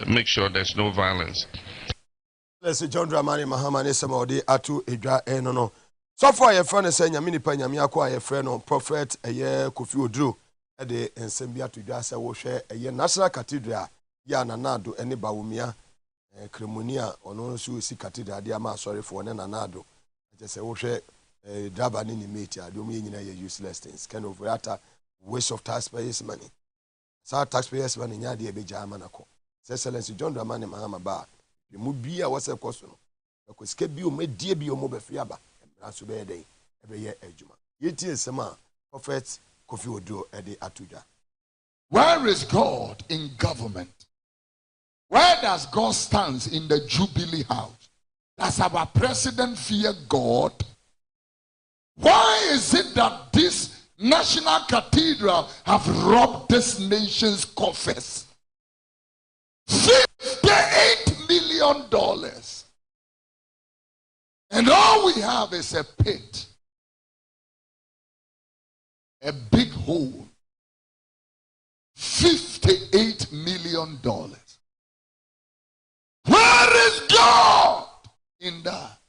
make sure there's no violence. Let's see, John Dramani Mahama ne somebody atu edwa no. So far your friend say nyame nipa nyame akwa your friend on prophet eye Kofi Oduro e de ensem bia to dwa se wo hwe eye National Cathedral ya nanado ene bawumia Cremonia ono so si Cathedral dia ma sorry for ne nanado je se wo hwe draba ni mate ade omo nyina ye useless things kind of rata waste of taxpayers money. Sa taxpayers money nya de ebeja amanako. Excellency John Dramani Mahama ba mu bia wase koso no ko sika bi o medie bi o mo be fiaba emra so be den ebe ye adwuma yeti ensema prophet Kofi Oduro e de atuja. Where is God in government? Where does God stand in the Jubilee House? Does our president fear God? Why is it that this National Cathedral have robbed this nation's coffers? $58 million. And all we have is a pit. A big hole. $58 million. Where is God in that?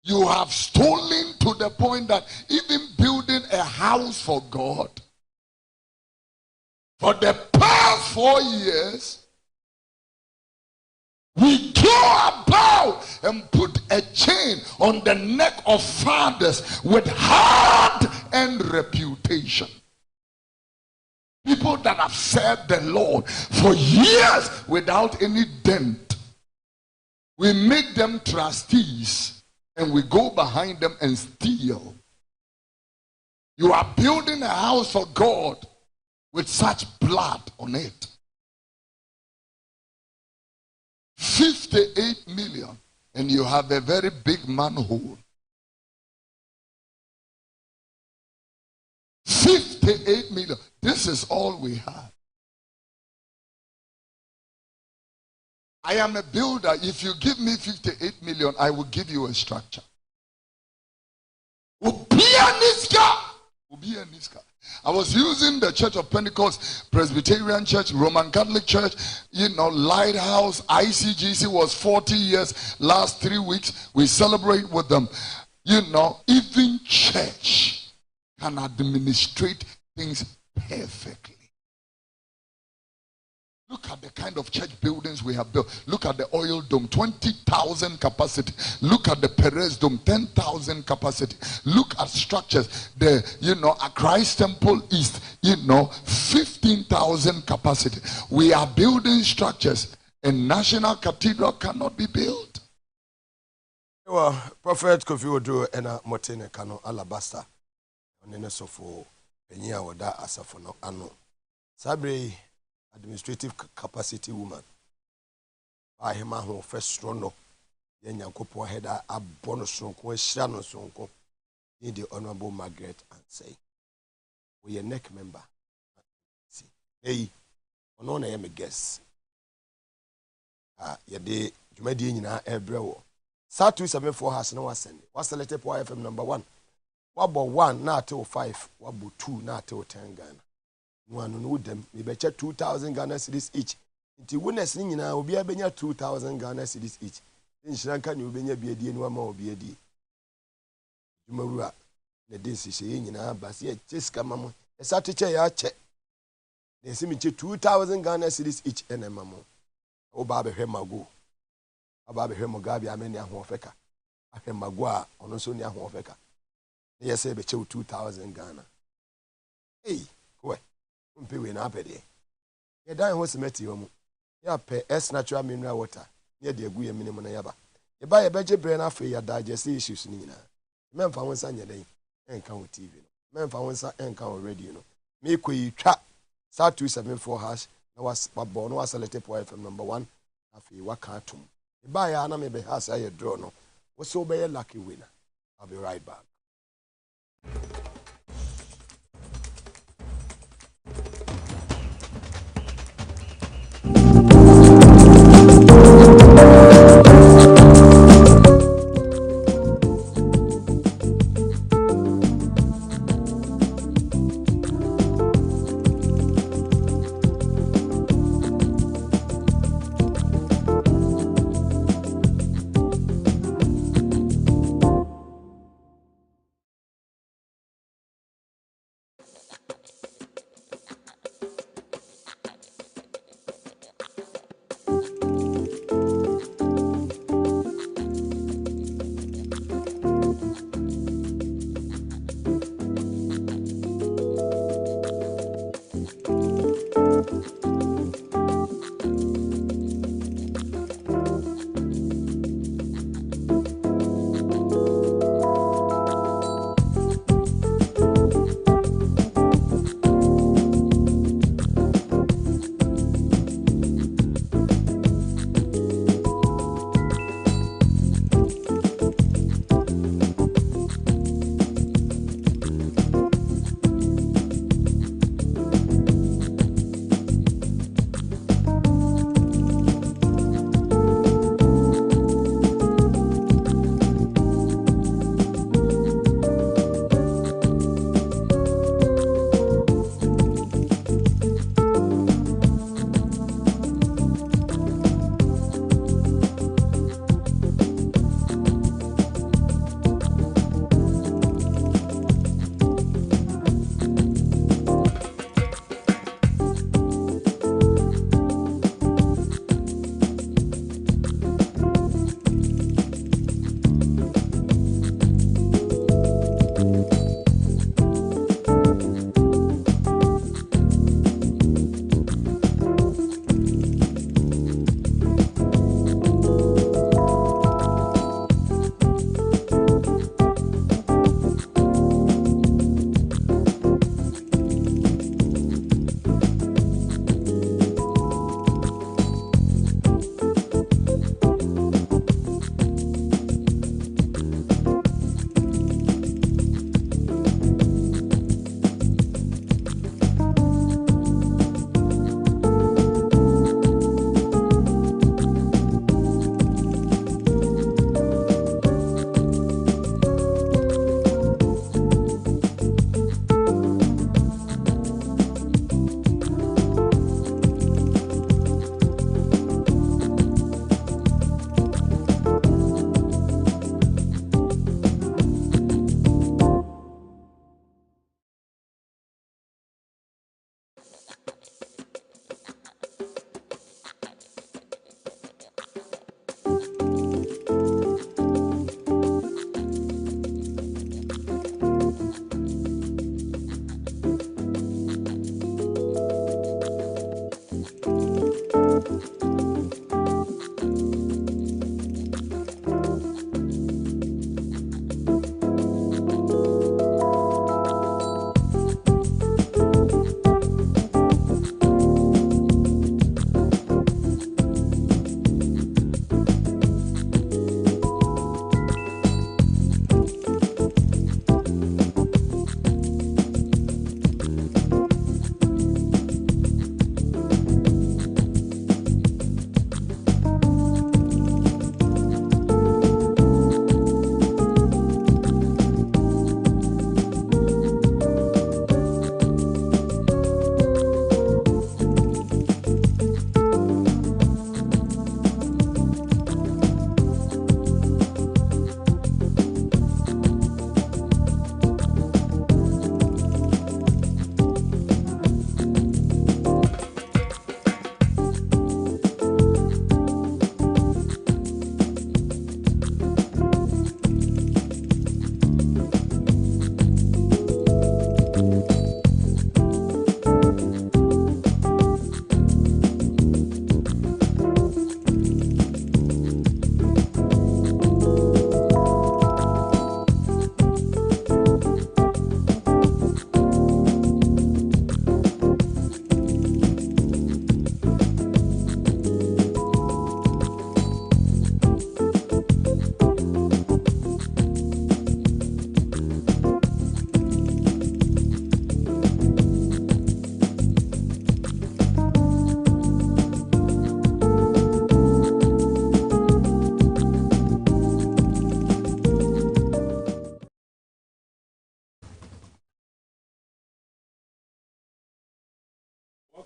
You have stolen to the point that even building a house for God, for the past 4 years, we go about and put a chain on the neck of fathers with hard-earned reputation. People that have served the Lord for years without any dent. We make them trustees and we go behind them and steal. You are building a house for God with such blood on it. 58 million, and you have a very big manhole. 58 million. This is all we have. I am a builder. If you give me 58 million, I will give you a structure. I was using the Church of Pentecost, Presbyterian Church, Roman Catholic Church, Lighthouse, ICGC was 40 years. Last 3 weeks, we celebrate with them. Even church can administrate things perfectly. Look at the kind of church buildings we have built. Look at the Oil Dome, 20,000 capacity. Look at the Perez Dome, 10,000 capacity. Look at structures. A Christ Temple East, 15,000 capacity. We are building structures, and National Cathedral cannot be built. Well, Prophet Kofi Oduro and Motene Kano Alabasta. Onene sofo enya wada asafo no ano. Sabre administrative capacity woman. Ahema ho first no. Ye nyankopon heada abono sonko ehira no sonko. In the Honorable Margaret and say, we are neck member. See, hey, ono na ye me guess. Ye de dwumadi nyina ebrewo. Sa 274 has no send. What's the letter for FM number 1? Wabo 1 na till 5, wabo 2 na till 10 Ghana. One no them. We bet 2,000 Ghana cedis each. Nti winners ni nyina obi abenya 2000 Ghana cedis each. Nshranka ni obenya biadie ni wama obi adie. Jumawura na desi she nyina basi e cheska mamo. Esa teche ya che. Na esi mi che 2000 Ghana cedis each ene mamo. Oba be hwemago. Aba be hwemogabi ameni ahofeka. Ahwemago a ono so ni ahofeka. Na yese be che 2000 Ghana. Hey, kwe. Mpe we na apede. Ye dan ho semeti ho mu. Ya pe S natural mineral water. Ye de agu ye minimum na yaba. Ye ba ye beje bre na afi ya digest issues ni nyina. Memfa wonsa nye den. Enka wo TV no. Memfa wonsa enka wo radio no. Me koyi twa star 274 hash na was babo no was select point FM number 1 afi waka atum. Ye ba ya na me be has aye draw no. Wo so be ye lucky winner. I'll be right back.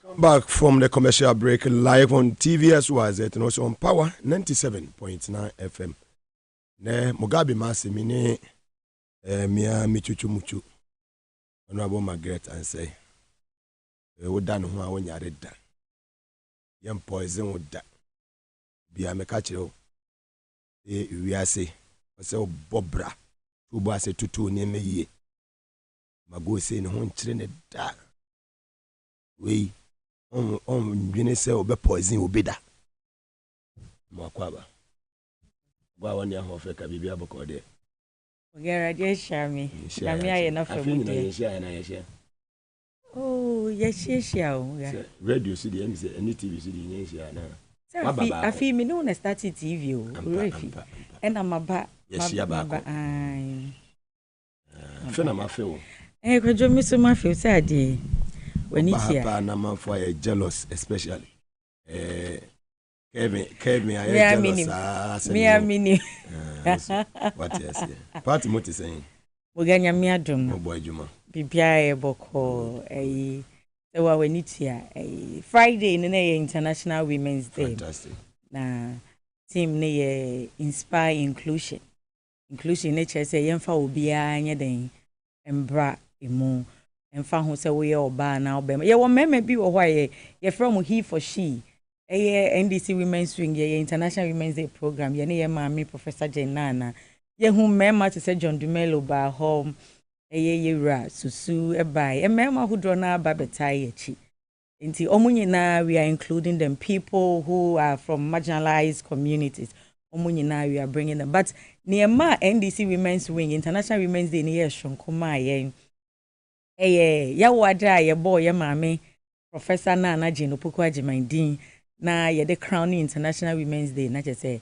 Back from the commercial break, live on TVS and also on Power 97.9 FM. Ne Mugabe Maase mine mia michuchu muchu. Honorable Margaret and say, we done who I want ya read that. Young poison would that. Be a mekacho. We are say, Bobra, who was a tutu near me ye. Mago saying, home trained that. We on say obe poison obeda mwakwaba gwa woni ahofe ka bibia boko de ogera je shami na mi aye na famu de oh yeshia o radio see the MC any TV see the yeshia na afi mi no na start TV o refi ena maba yeshia ba ai fe na mafe o kwajo mi so mafe say ade when it's here na for jealous especially Kevin I jealous me what yes part moti saying Muganya mi adom no boy juma bibia e boko se wa when it's here Friday in the International Women's Day. Fantastic. Na team ne inspire inclusion nature say yemfa obia anya den embra emu emfa ho se we oba na obema ye wo meme bi wo hwa ye from he for she NDC Women's Wing ye International Women's Day program ye ne ye maami Professor Jenana ye hu mema to say John Dumelo ba home ye ra susu e bai mema hu dro na ba betai echi nti omunyina we are including them people who are from marginalized communities omunyina we are bringing them but niema NDC Women's Wing International Women's Day ne ye shonkoma ye ya wada ye boy ye maame Professor Nana Jane Opoku Agimandin na ye de crowning International Women's Day na je say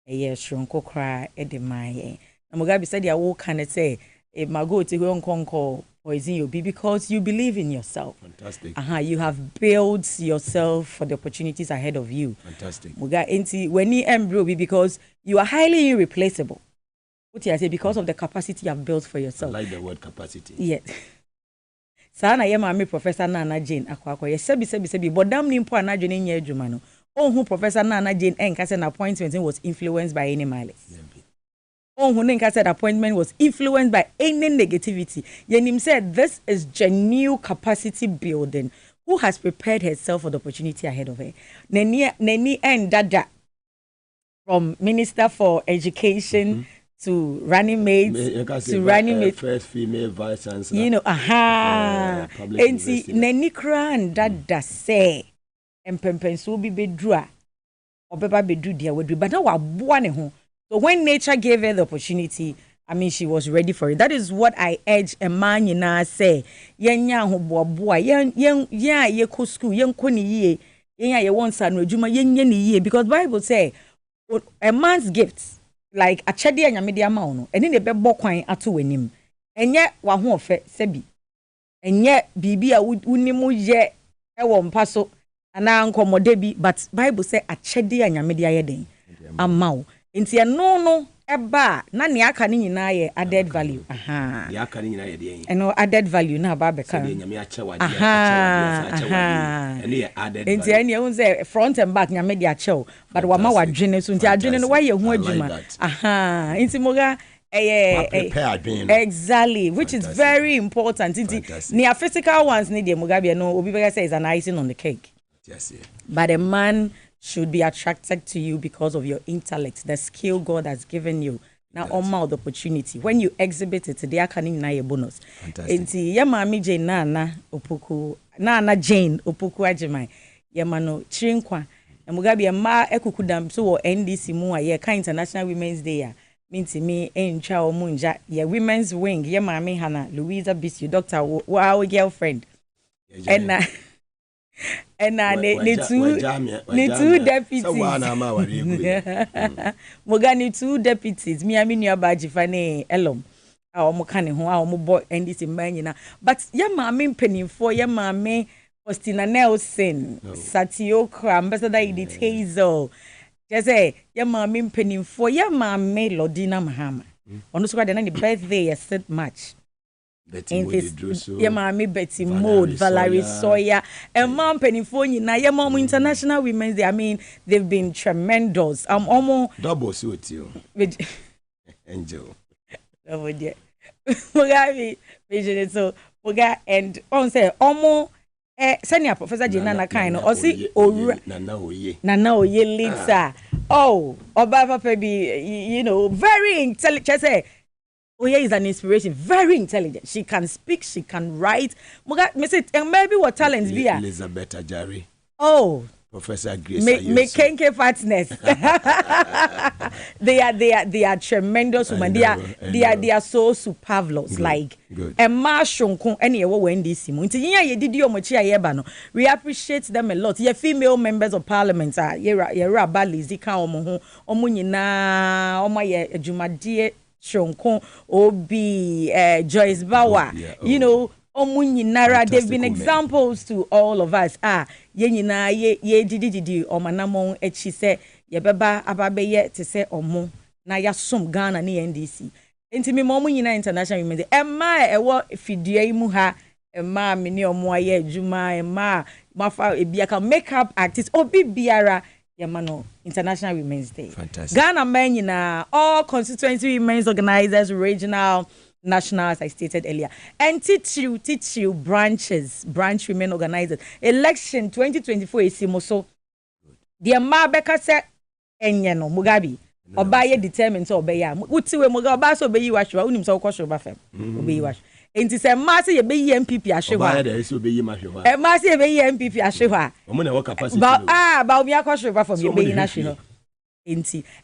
ye shronko kra e de maye na Mugabe said ya wo kan say e mago ti ho nkonko poison you be because you believe in yourself. Fantastic. You have built yourself for the opportunities ahead of you. Fantastic. Mugabe enti when you embro be because you are highly irreplaceable. What I say because of the capacity you have built for yourself. I like the word capacity. Yes. Sana ye maami Professor Nana Jane akwa ye sebi bodam ni mpo anadwo ne nya adwuma no onhu Professor Nana Jane enka say appointment was influenced by any malice onhu ne enka say appointment was influenced by any negativity yenim said this is genuine capacity building who has prepared herself for the opportunity ahead of her neni endada from Minister for Education to running mates to running mates first female vice chancellor enti nani kra ndada say empempenso bi bedru obeba bedu dia wadu but na waboa ne ho so when nature gave her the opportunity I mean she was ready for it. That is what I urge a man nyina say yenya ho boaboa yen ye ko school yen ko ni yie yen ye won sa no adwuma yenye ni yie because Bible say a man's gifts like a chedi anyamede ma no eni ne bebo kwan ato wanim enye wa ho ofe sebi enye bibi a unimu ye ewo mpa so ana nkomode bi but Bible say a chedi anyamede ayeden amawo enti eno eba na ne aka ni nyina ye added value ne aka ni nyina ye de eno added value na ba be kan nyame achewa ene ye added value enti ene ehun say front and back nyame de achew but wa ma wadwene so enti adwene no wa ye hu adwuma enti moga exactly which is very important enti near physical ones need the Mugabe no obi be say is an icing on the cake yes but a man should be attracted to you because of your intellect, the skill God has given you. Now, all the opportunity. When you exhibit it, they are coming na a bonus. Enti ya maami Jane Nana Jane Opoku Agimai. Ya mano chinkwa. Na Mugabe ma ekukudam so NDC mu a ye ka International Women's Day ya. Minti me encha omunja ya Women's Wing. Ya maami Hana Louisa Bisu Dr. Wow girlfriend. And ne two deputies. Mogani two deputies. Mi ami nuaba jifane elom. Omo kane ho omo boy NDC manyina. But ya maame mpanimfo ya maame Austina Nelson, Satioko Ambassador Edith Hazel. Jese ya maame mpanimfo ya maame Lodina Mahama. Ono so kwa de na birthday ya set match. Betty yeah, mommy Betty Mode, Valerie Sawyer, and mom Pennyphone, yeah, mom International Women's Day. I mean, they've been tremendous. I'm almost double suit you. Angel. Oh dear. Mugabe, vision so Muga and on say almost senior Professor Jinana Kaino, or see Nana Oye Lisa. Oh, Obaba Pebi, you know, very intelligent. Say, Oye is an inspiration, very intelligent. She can speak, she can write. Muga, maybe what talents be Elizabeth Ajari. Oh. Professor Grace. Make Kenke fatness. They are tremendous women. They are so superfluous. Good, like a Marshon any Wendy Simon. We appreciate them a lot. Your female members of parliament are Rabba Lizika Omunina Omaya Jumadie Shonkon Obi Joyce Bawa. You know. They've been examples to all of us. Ye didi omanamon echi se ye beba ababeye te se omo na ya som Ghana ni NDC. Enti me mo nyina international women. Emma ewo fidua mu ha emma me ne omo aye adwuma emma mafa ebia makeup artist obi biara yamano International Women's Day. Fantastic. Ghana men nyina all constituency women's organizers, regional, national, as I stated earlier, and teach you branch women organizers. Election 2024 is so. The Mabeka said, Enyano Mugabe, Obaye determined to obey. Utiwe Mugabe so obey you ashwa. Unim so kwasho bafem. Obey you ash. Enti se Maase ye be MPP ashwa. Obaye de so obey you ashwa. Maase ye be MPP ashwa. Omuna wo capacity. Ba obi akwasho bafem ye be ashwa.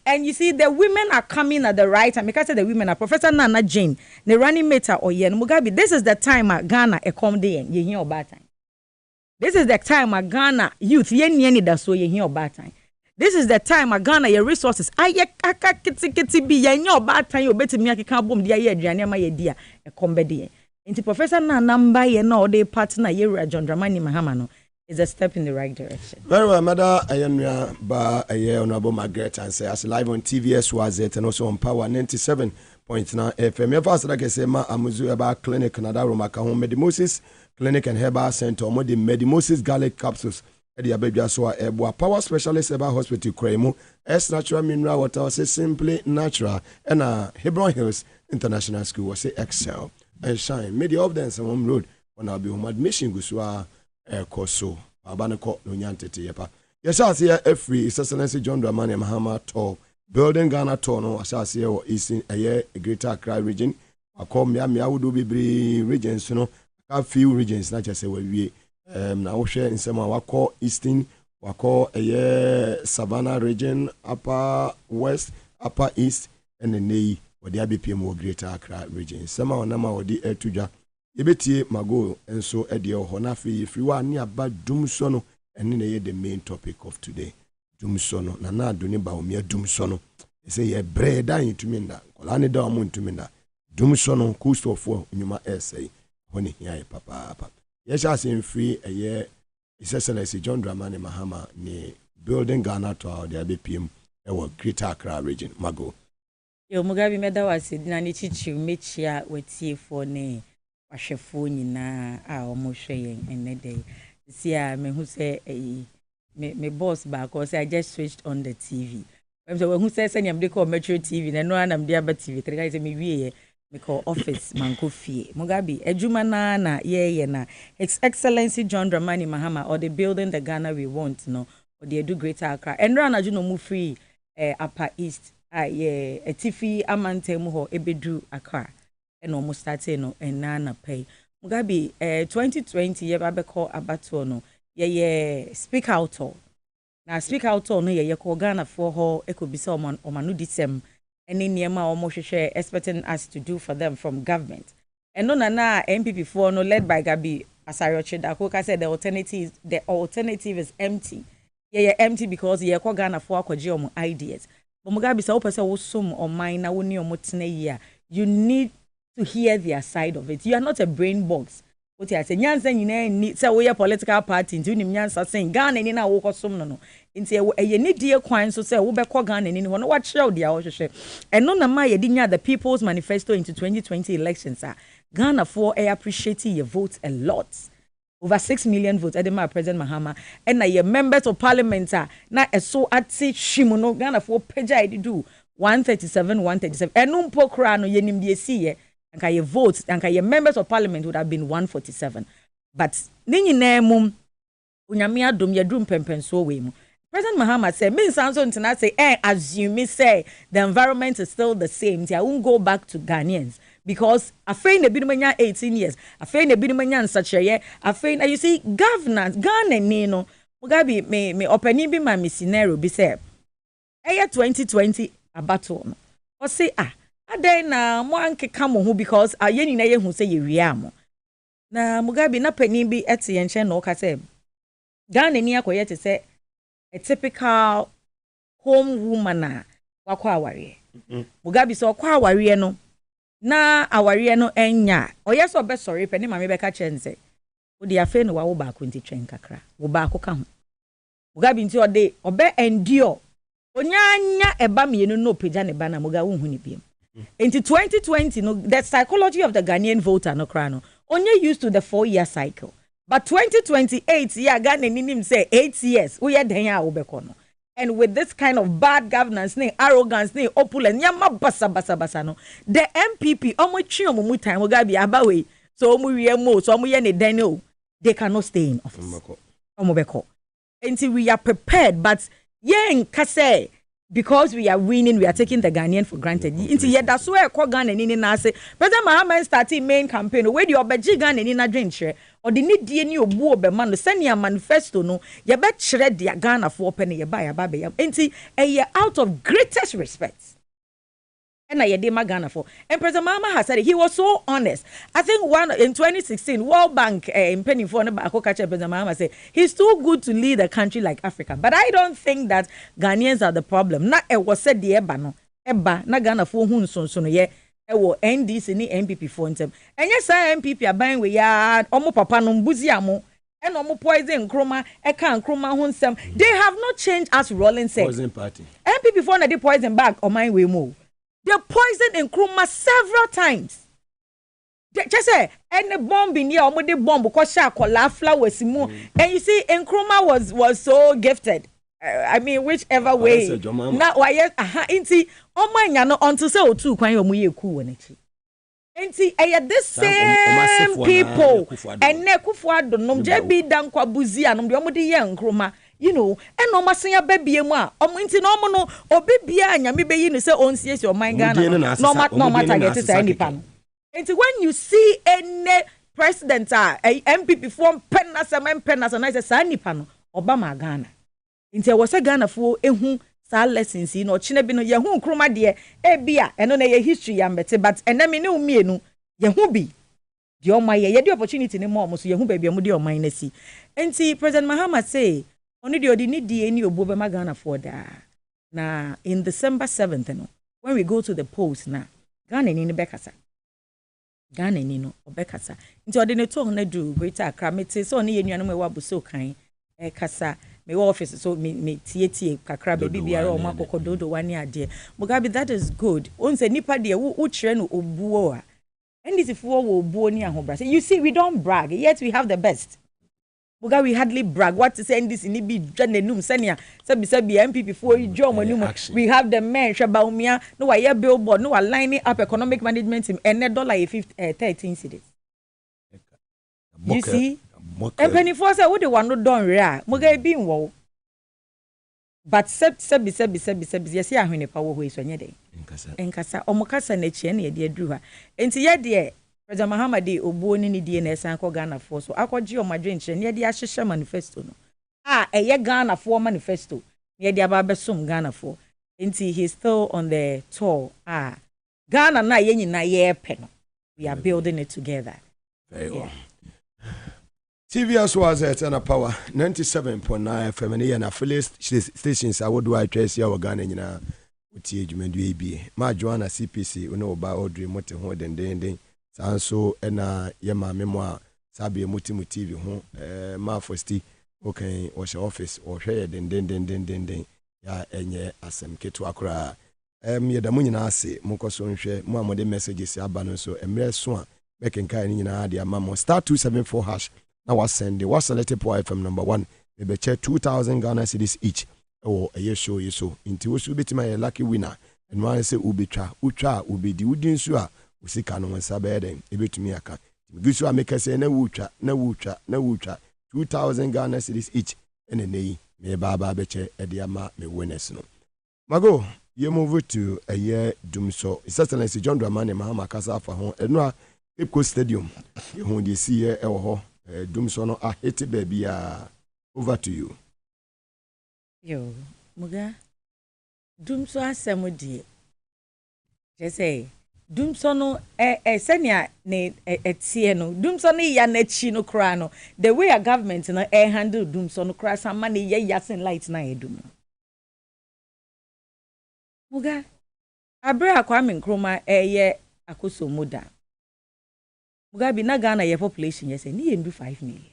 And you see, the women are coming at the right time. Because the women are Professor Nana Jane, the running mate or Yen Mugabe. This is the time at Ghana a comedy. You hear about time. This is the time at Ghana youth. Yen that's so you hear about time. This is the time at Ghana your resources. Kiti be yen your bad time. You better me can boom dear year my dear a comedy. Into Professor Nana Mbaye no they partner year John Dramani Mahama is a step in the right direction. Very well, Madam Ayanua Ba Honorable Margaret and say as live on TVS was it and also on Power 97.9 FM. First, like I say, Ma Amuzu about clinic Nadaro Macahon Medimosis Clinic and Herbal Center, or the Medimosis Garlic Capsules. Eddie Abebia so Ebwa Power Specialist about Hospital Kremu, S Natural Mineral Water was simply natural, and Hebron Hills International School was Excel and Shine. Media of them some road when I'll be home admission Gusua. Koso Abanako Nunyantete Yepa. Yes, I see a free His Excellency John Dramani Mahama tour building Ghana tour no as I see Eastern a Greater Accra region. I call me Would be regions, you know, a few regions, not just say we now share in some wako Eastern, wako a Savannah region, Upper West, Upper East, and the Nay or the ABPM Greater Accra region. Some of them are the Etuja. Yebeti mago and so edio honafi if you are near bad dumsono and in the main topic of today. Dumsono na duni ba omia dumsono. Say ye bread into minda. Kolani da omun to minda. Dumsono kusto for nyuma essay. Honi here papa. Yes, I see free a year. His Excellency John Dramani Mahama ne building Ghana to our the ABPM our Greater Accra region. Mago. Yo Mugabe meda wasi dinani chichi mechia wetie for ne. Ashefo nyina a omohwe yen enede see me who say me boss back cause I just switched on the TV so who say send am dey call Metro TV na no anam dey aba TV three guys me wie me call office manko fie Mugabe adwuma na ye na His Excellency John Dramani Mahama or the building the Ghana we want no or they do Greater Accra and run aju no mu free Upper East etifi amantem ho ebedu Accra and almost starting no and nana pay Mugabe 2020 ye ba call abato no ye speak out all now speak out all no ye call Ghana for ho e could be someone omanu disem any niema almost share expecting us to do for them from government and no na MPP for no led by Gabi Asarioche Dakoka said the alternative is empty ye empty because ye call Ghana for akwaje ideas but Mugabe say opese wo som o mine na woni o motena yi you need to hear their side of it. You are not a brain box. What I say, Nyansa, you need say we a political party, into Nyansa saying Ghana and in our walk of some no. Into a need dear coin, so say, Uber Kogan and anyone what show the hour. And none of my idea the People's Manifesto into 2020 elections are Ghana for I appreciate your votes a lot. Over 6 million votes. Edema President Mahama and na your members of parliament are na so at say Shimono Ghana for peja I do 137. And no pokra no yenim de see and your votes and your members of parliament would have been 147. But nini name unyamia dum ya drum pempen so we mu. President Mahama said, me sounds on tonight say, assume say the environment is still the same. I won't go back to Ghanaians. Because I find a bit 18 years. I find a bit of such a year. I find you see governance, Ghana Nino, Mugabe me opening be my scenario be said. Year 2020 a battle. Or say then one can come who because I yen in who say you riamo. Na Mugabe na penny be at the ancient no case. Ghana near quiet to say a typical home woman wakwa warrior. Mugabe so kwa warrior no. Na aware no enya oyeso be sorry pe ni mama be ka chense wo dia fe no wa wo ba ko nti twen kakra wo ba ko ka ho Mugabe nti ode obe endure onyanya eba mienu no peja ne ba na muga wo hu ni biem nti 2020 no the psychology of the Ghanaian voter no kra no onye used to the 4-year cycle but 2028 yeah Ghana ni nim say 8 years wo ye den a wo be ko no. And with this kind of bad governance, arrogance, opulence, basa no. The MPP, omo time Mugabe abawe. So they cannot stay in office. Until we are prepared, but kase because we are winning, we are taking the Ghanaian for granted. Until that's where Ghana in nase. President Mahama started main campaign. Where the obeji Ghana in a drink share. Or the need DNA obu be man send your manifesto no you bet shred their Ghana for penny you buy a baby enti a year out of greatest respect and I dey Ghana for and President Mahama has said he was so honest. I think one in 2016 World Bank in penny for President Mahama say he's too good to lead a country like Africa, but I don't think that Ghanaians are the problem. Na e was said the eba no eba na Ghana for hun so no ye ewo NDC ni MPP for ntem enye sa MPP aban we ya omo papa no mbuzi amo and omo poison nkroma eka nkroma ho nsem they have not changed as Rolling said poison party MPP for na dey poison back on my way mo they poison nkroma several times just say any bomb in here omo dey bomb because sha kola flowers mu and you see nkroma was so gifted. I mean, whichever way. Now, why? Inti, anya no until say otu kwan yomu ye ku wonichi. Inti, this same people. And ne Kufuado nom jebi dan kwa buzi anom de omo de ye nkroma. You know, and no masenya baby mu a. Omo inti no omo no obi bia nyame be yi no say onsiesie o man Ghana. No matter get it any pan. Inti when you see any president MPP form penna na say sa nipa no Obama Ghana. Inti was a Ghana for ehu sa lessons no chine bi no ye hu kroma de e bia eno na ye history ya mbete but enemi ne umienu ye hu bi de omai ye de opportunity ne mo so ye hu ba bia mu de omai na si enti President Mahama say oni de odi ni die ni obo be ma Ghana for da na in December 7th no when we go to the polls na Ghana ni bekasa Ghana ni no obekasa nti odi ne to na do Greater Accra mete so oni ye nuanu me wa buso kan e kasa me office so me tie kakra baby biara o makokododo wani ade Mugabe that is good once nipa de wo kire no obuo a ndisi fo wo obuo ni ahobra say you see we don't brag yet we have the best Mugabe we hardly brag what to say ndisi ni bi dwanenum senia sabi MPP fo jomo num we have the men Shabaumia no wa ye billboard no wa lining up economic management team and $13 cedis you see and penny for say what the one no don rea Mugabe bi nwo but sabi yes ya hwene pa wo hoi so nye den enkasa omukasa na chie na ye de aduru ha enti ye de President Mahama de obuo ni die na esan ko Ghana for so akogye omadwe nche na ye de ahyehye manifesto no eye Ghana for manifesto na ye de aba besom Ghana for enti he still on the tour Ghana na ye nyina ye pe no we are building it together very well. TVS was at a power 97.9 FM and affiliate stations. I would do I trace your Ghana in with you, my Joanna CPC, we know about Audrey Motte and then so and Yama memoir sabi muti TV ho ma fosti okay o she office o hwe den ya enye asem ketu akra yeda mu nyina ase monkoso nhwe mu amode messages aba no so emre so a bekenka ni nyina ade amamo *274# na wa send the was selected for FM number 1 we be check 2000 Ghana cedis each o eye show yeso inti wo so betima ye lucky winner and one say ubetwa utwa ubedi udin so a usika no nsa be den ebetumi aka gisu ameka say na wutwa 2000 Ghana cedis each enenei me baba beche ede ama me winners no mago you move to a year dumso His Excellency John Dramani Mahama kasa fa ho eno a Epco Stadium you hu dey see here ewo ho dumso no a hit baby over to you yo muga dumso asem die je say dumso no senia ne etie no dumso no ya na chi no kra no the way a government no handle dumso no kra sama ne ye yasin light na edum muga abra Kwame Nkrumah ye akoso moda Mugabe na Ghana ye population yes ni ye ndu 5 million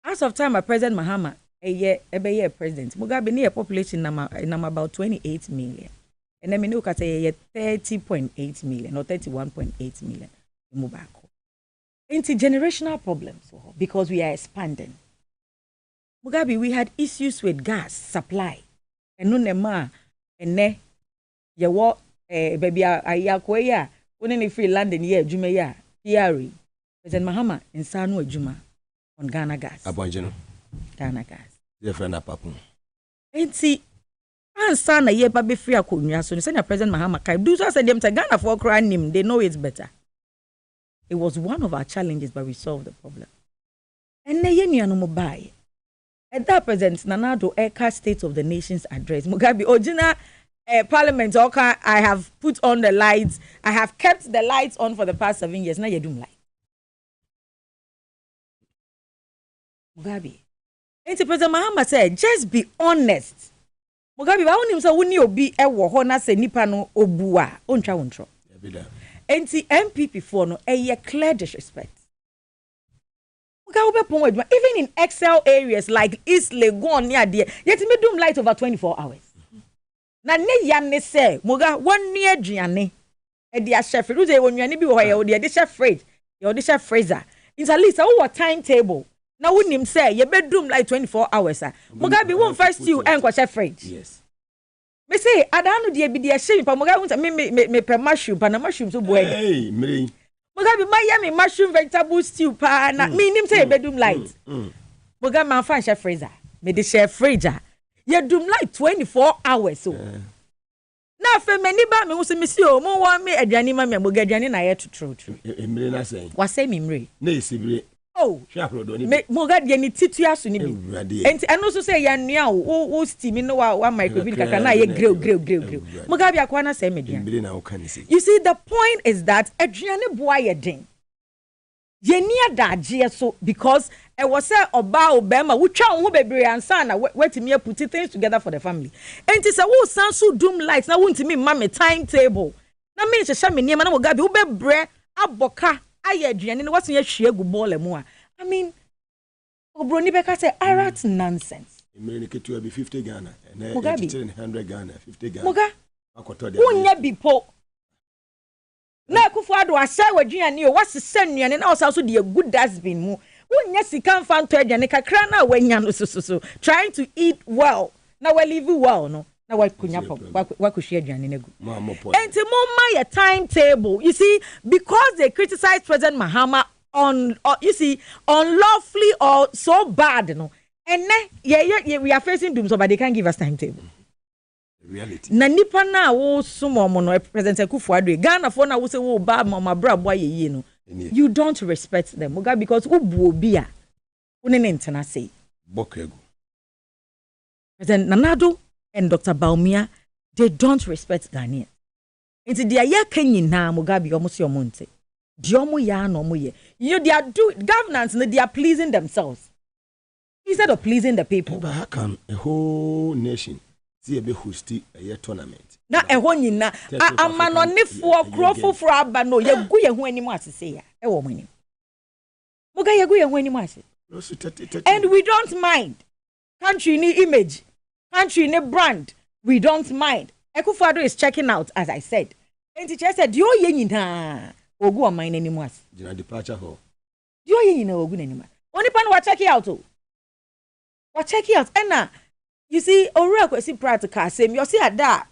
as of time President Mahama ebe ye president Mugabe ni ye population number about 28 million and then me no kata ye 30.8 million or 31.8 million mubako intergenerational problems because we are expanding Mugabe we had issues with gas supply eno nema ene ye wo baby ayakwe ya woni ni free London ye adwuma ya PRE President Mahama insanu adwuma on Ghana gas abonjeno Ghana gas ye friend apapun enti ansa na ye ba be free akonwa so say na President Mahama kai do so say dem Ghana for cry nim they know it's better. It was one of our challenges but we solved the problem and na ye nuano mo bai at that President Nanado Eka State of the Nations address Mugabe original Parliament okay I have put on the lights I have kept the lights on for the past 7 years now you do light Mugabe and President Mahama said just be honest Mugabe ba wonim say woni obi ewo ho na se nipa no obua ontwa wontro enti MPP for no clear disrespect Mugabe pon aduma even in Excel areas like East Legon near there yet me do light over 24 hours na ne ya ne se Muga wonu aduane e dia chef ru say wonwane bi wo ya wo de chef fridge ya de chef freezer in at least our timetable na wonim say ye bedroom like 24 hours Mugabe won first you enko chef fridge yes me say adanu de bi de hye pa Mugabe me pe mushroom pa na mushroom so boy hey me Mugabe me mushroom vegetable stew pa na me nim say bedroom light Mugabe man fan chef freezer me de chef freezer ye doom like 24 hours so na fe mani ba me wo se me si o mo wa me aduane ma me Mugabe aduane na ye true emre na say wa say me mre na esibire oh Mugabe ni titu aso ni bi enti eno so say ya nua o steam no wa microwave kaka na ye grill Mugabe akwa na say me aduane na wo kan say you see the point is that aduane boa ye den ye ni adaje so because e was say oba obema wo twa wo bebre ansa na wetimi put things together for the family enti say wo san so doom lights na wo ntimi ma me timetable na me hye me niam na Mugabe wo bebre aboka aye aduane no wasen ye hwie gu ball mu a I mean obroni beka say arat nonsense emre ketu abi 50 Ghana na 100 Ghana 50 Ghana Muga akoto de unya bipo na kufu ado ahye waduane o wasese nuane na osaso de good dustbin mu unya sika mfa nto aduane kakra na wanya no so trying to eat well na we live well no na wakunya wakuhwe aduane na gu enti mumma your timetable you see because they criticize President Mahama on you see unlawfully or so bad no and we are facing doom so but they can't give us timetable reality na nipa na wo sumo mo no President Akufo-Addo Ghana for na wo say wo ba mama bra boy ye no you don't respect them Mugabe because ubu obi a woni ne ntena say bokegu President Nanado and Dr. Baumia, they don't respect Ghanaians. Into their year Kenyina Mugabe almost your monte. Diomo ya no moye. You know, they are governance, they are pleasing themselves. Instead of pleasing the people. But how can a whole nation see a hosti a year tournament? Na e ho nyina amanonefo krofo aba no ye gu ye ho animo asese ya. E wo mani. Muga yagu ye weni mase. And we don't mind. Country ni image, country ni brand. We don't mind. Akufo-Addo is checking out, as I said. And teacher said, "Yo ye nyina ogu o mine anymore." Jina departure ho. Yo ye nyina ogu anymore. Oni pan wa check it out o. Wa check it out. And you see, ora kwesi practical same. You see at that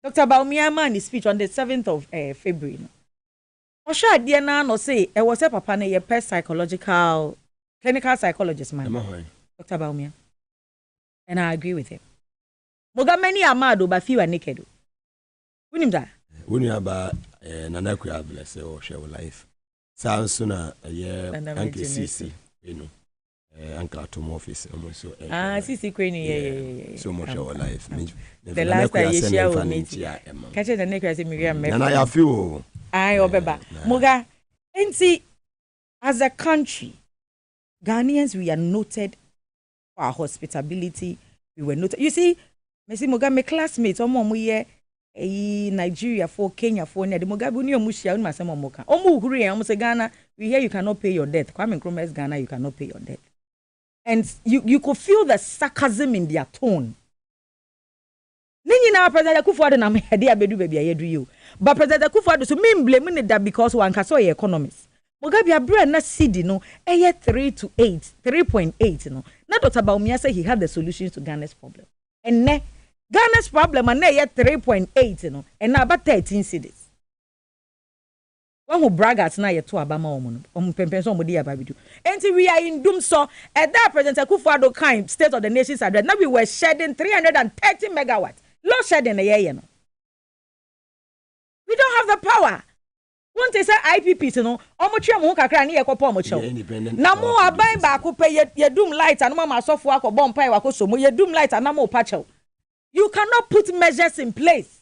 Dr. Mahama in his speech on the 7th of February. Osha ade na no say e was a papa na ye psychological clinical psychologist man. Dr. Mahama. And I agree with him. Mogameni amado ba fiwa naked. Unim da? When you about Nana Kuya bless or share life. Sounds sooner a year Uncle CC, you know. Uncle Tom office almost so. CC Queen, yeah. So much our life. The last time you share with me. Catch the neck as a Miriam. And I feel I obeba. Moga, and see, as a country, Ghanaians, we are noted for our hospitality. We were noted. You see, Messi Mugabe, my classmates, Nigeria for Kenya for the Mugabe ni omushia un masema moka. Omu huri ya omuse Ghana, we hear you cannot pay your debt. Kwame Nkrumah's Ghana, you cannot pay your debt. And you could feel the sarcasm in their tone. Ninyi na President Akufo-Addo na me hede abedu baby ayedu you. But President Akufo-Addo so me blame that because one kaso ye economist. Mugabe abra na CD no eye 3.8 no. Na Dr. Baumia say he had the solutions to Ghana's problem. And ne Ghana's problem and ne 3.8 no and now about 13 cities. One who braggart na yet to Abama pempenso modi ababidu. And we are in doom so at that President Akufo-Addo kind State of the Nation's address. Now we were shedding 330 megawatts. Low shedding a year. We don't have the power. One say IPP no omochia mo kakra na yekopo omochia. Na mo aban ba ko pe ye doom light and mama sofo akọ bompai wa ko so mo ye doom light and na mo pacho. You cannot put measures in place.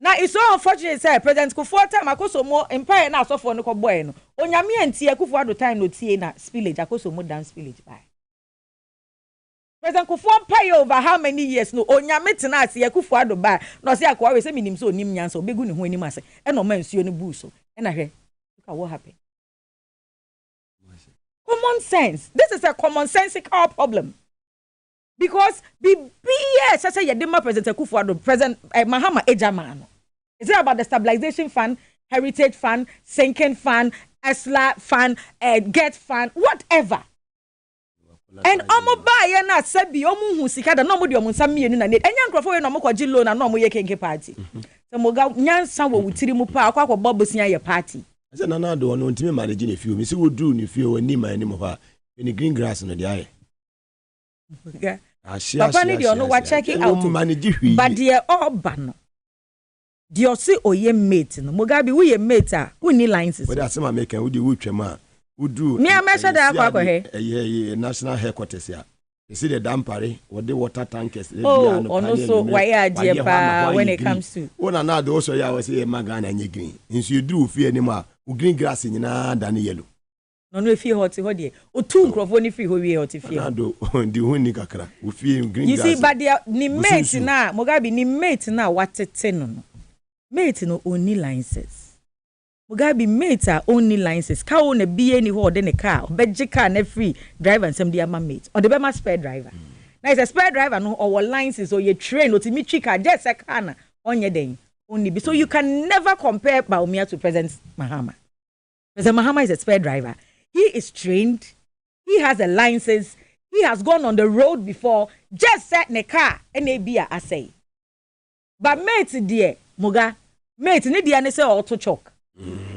Now it's so unfortunate say President Akufo-Addo time akoso mo empire na sofo no ko boy no. Onyame antie Akufo-Addo time no tie na spillage akoso mo down spillage by. President Akufo pay over how many years no onyame tena ase Akufo-Addo ba no say akwa we say minim so onim nyanso obegu ne ho anim ase e no mansuo ne bu so e na hwe look at what happened. Common sense. This is a commonsensical problem. Because BBS say you demand President Akufo-Addo President Mahama Ejamano. Is it about the stabilization fund, heritage fund, sinking fund, ESLA fund, get fund, whatever. And omo ba ye na sabi omu hu sika da no mo de omu nsam mienu na net enya nkrofo we no mo kwaji loan na no mo ye kenke party so mo ga nyansa wo wutiri mu pa akwa akwa bobosia ye party ase na na do no ntimi manage ne fie mi se wo duru ne fie wani man ni mo ha any green grass no de aye papa ni de no wa check it out but de oba no de o se oye mate no Mugabe wo ye mate a woni licenses we da se ma make wo de wo twema Udu me amesha da akwa he national headquarters here. You see the dampare or the water tankers. Also why are when it comes to one another also ya was say magana and green. If you do fear anymore, green grass in than yellow. No if you hot here. O two crofo ni free ho we hot fear. Do the huni kakra. We fear green grass. You see but their ni mate na Mugabe ni mate na watete no. Mate no only licenses. Mugabe mate are only licenses. Ka o na be ni ho de ne car, beje car na free driver and some dia mate. Or the be ma spare driver. Now it's a spare driver no or licenses or you train or timi car just a car na onye den. Only be so you can never compare Baumia to President Mahama. President Mahama is a spare driver. He is trained. He has a license. He has gone on the road before. Just set ne car and be a say. But mate dear Muga mate ne dia ne say auto choke.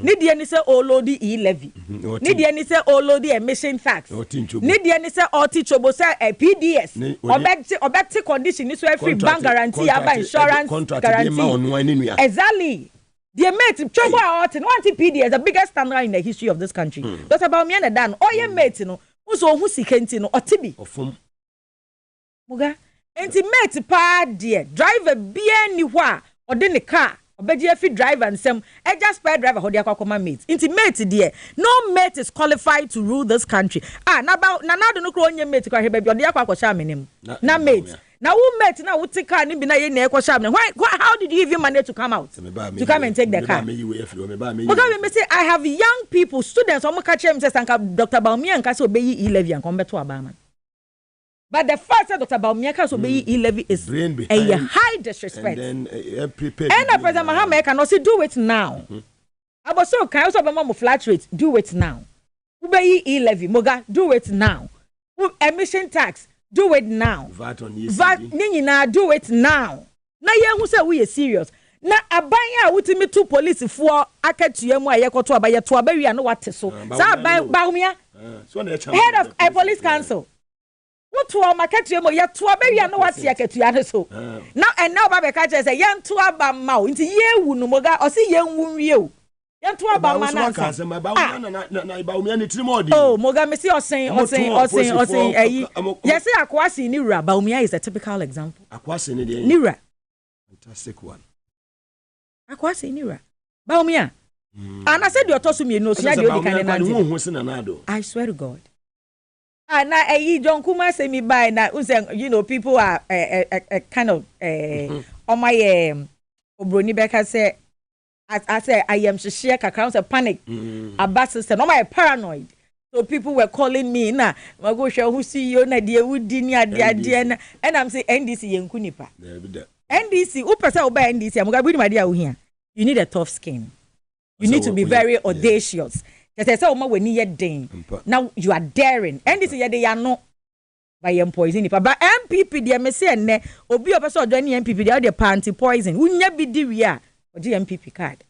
Ni dia ni say olodi e-levy. Ni dia ni say olodi emission tax. Ni dia ni say oti chobo say PDS. Obeti condition ni so every bank guarantee aba insurance guarantee. Exactly. The mate chobo out no anti PDS the biggest standard in the history of this country. That's about me and dan oye mate no uso hu sikenti no otibi. Ofum. Muga enti mate pa dia driver bia ni hwa ode ne car Obedia fi driver and some just spare driver how they are mates. Intimate dear. No mate is qualified to rule this country. Na do no crow mate kwa baby or the aqua sham in him. Na mate. Now who met now who take car ni bi na ye na why how did you even manage to come out to come and take the car? Because me say I have young people, students, omo catch him say Dr. Baumia and say obey E-levy and come back to Obama. But the fact that Dr. Baumia can obey E-levy is a high disrespect. And then President Mahama can also do it now. I was so can also be flat rate, do it now. Obey E-levy, Moga, do it now. Emission tax, do it now. VAT Nina, do it now. Na ye who say we are serious. Na abanya wutimi two police for aketu yemu ayekoto abaye to abawi ano wate so. Sa Baumia. Head of a police council. What to marketu yemu ye to abawi ano wate aketu yane so. Now and now Baba Kacha say yan to aba mau nti ye wu no moga o si ye wu wie o. Yan to aba mana oh moga me see osin yes say Akwasi ni Nira Baumia is a typical example. Akwasi ni dey Nira fantastic one. Akwasi Nira Baumia and I said you toss me no so ya dey I swear to God and I John Kuma say me by na you know people are kind of on my obroni beka say I say I am share kakra say panic about system no my paranoid. So people were calling me na mago hwe who see you na de wudi ni ade and I'm say NDC yenku nipa NDC who person oba NDC amuga bi ni made a you need a tough skin. You need to be very audacious. Just say oma weni ye den. Now you are daring. NDC ye dey no by poison nipa but MPP dey me say enne obi person odo ni MPP dey the panty poison. Unya bi di wi a oji MPP card.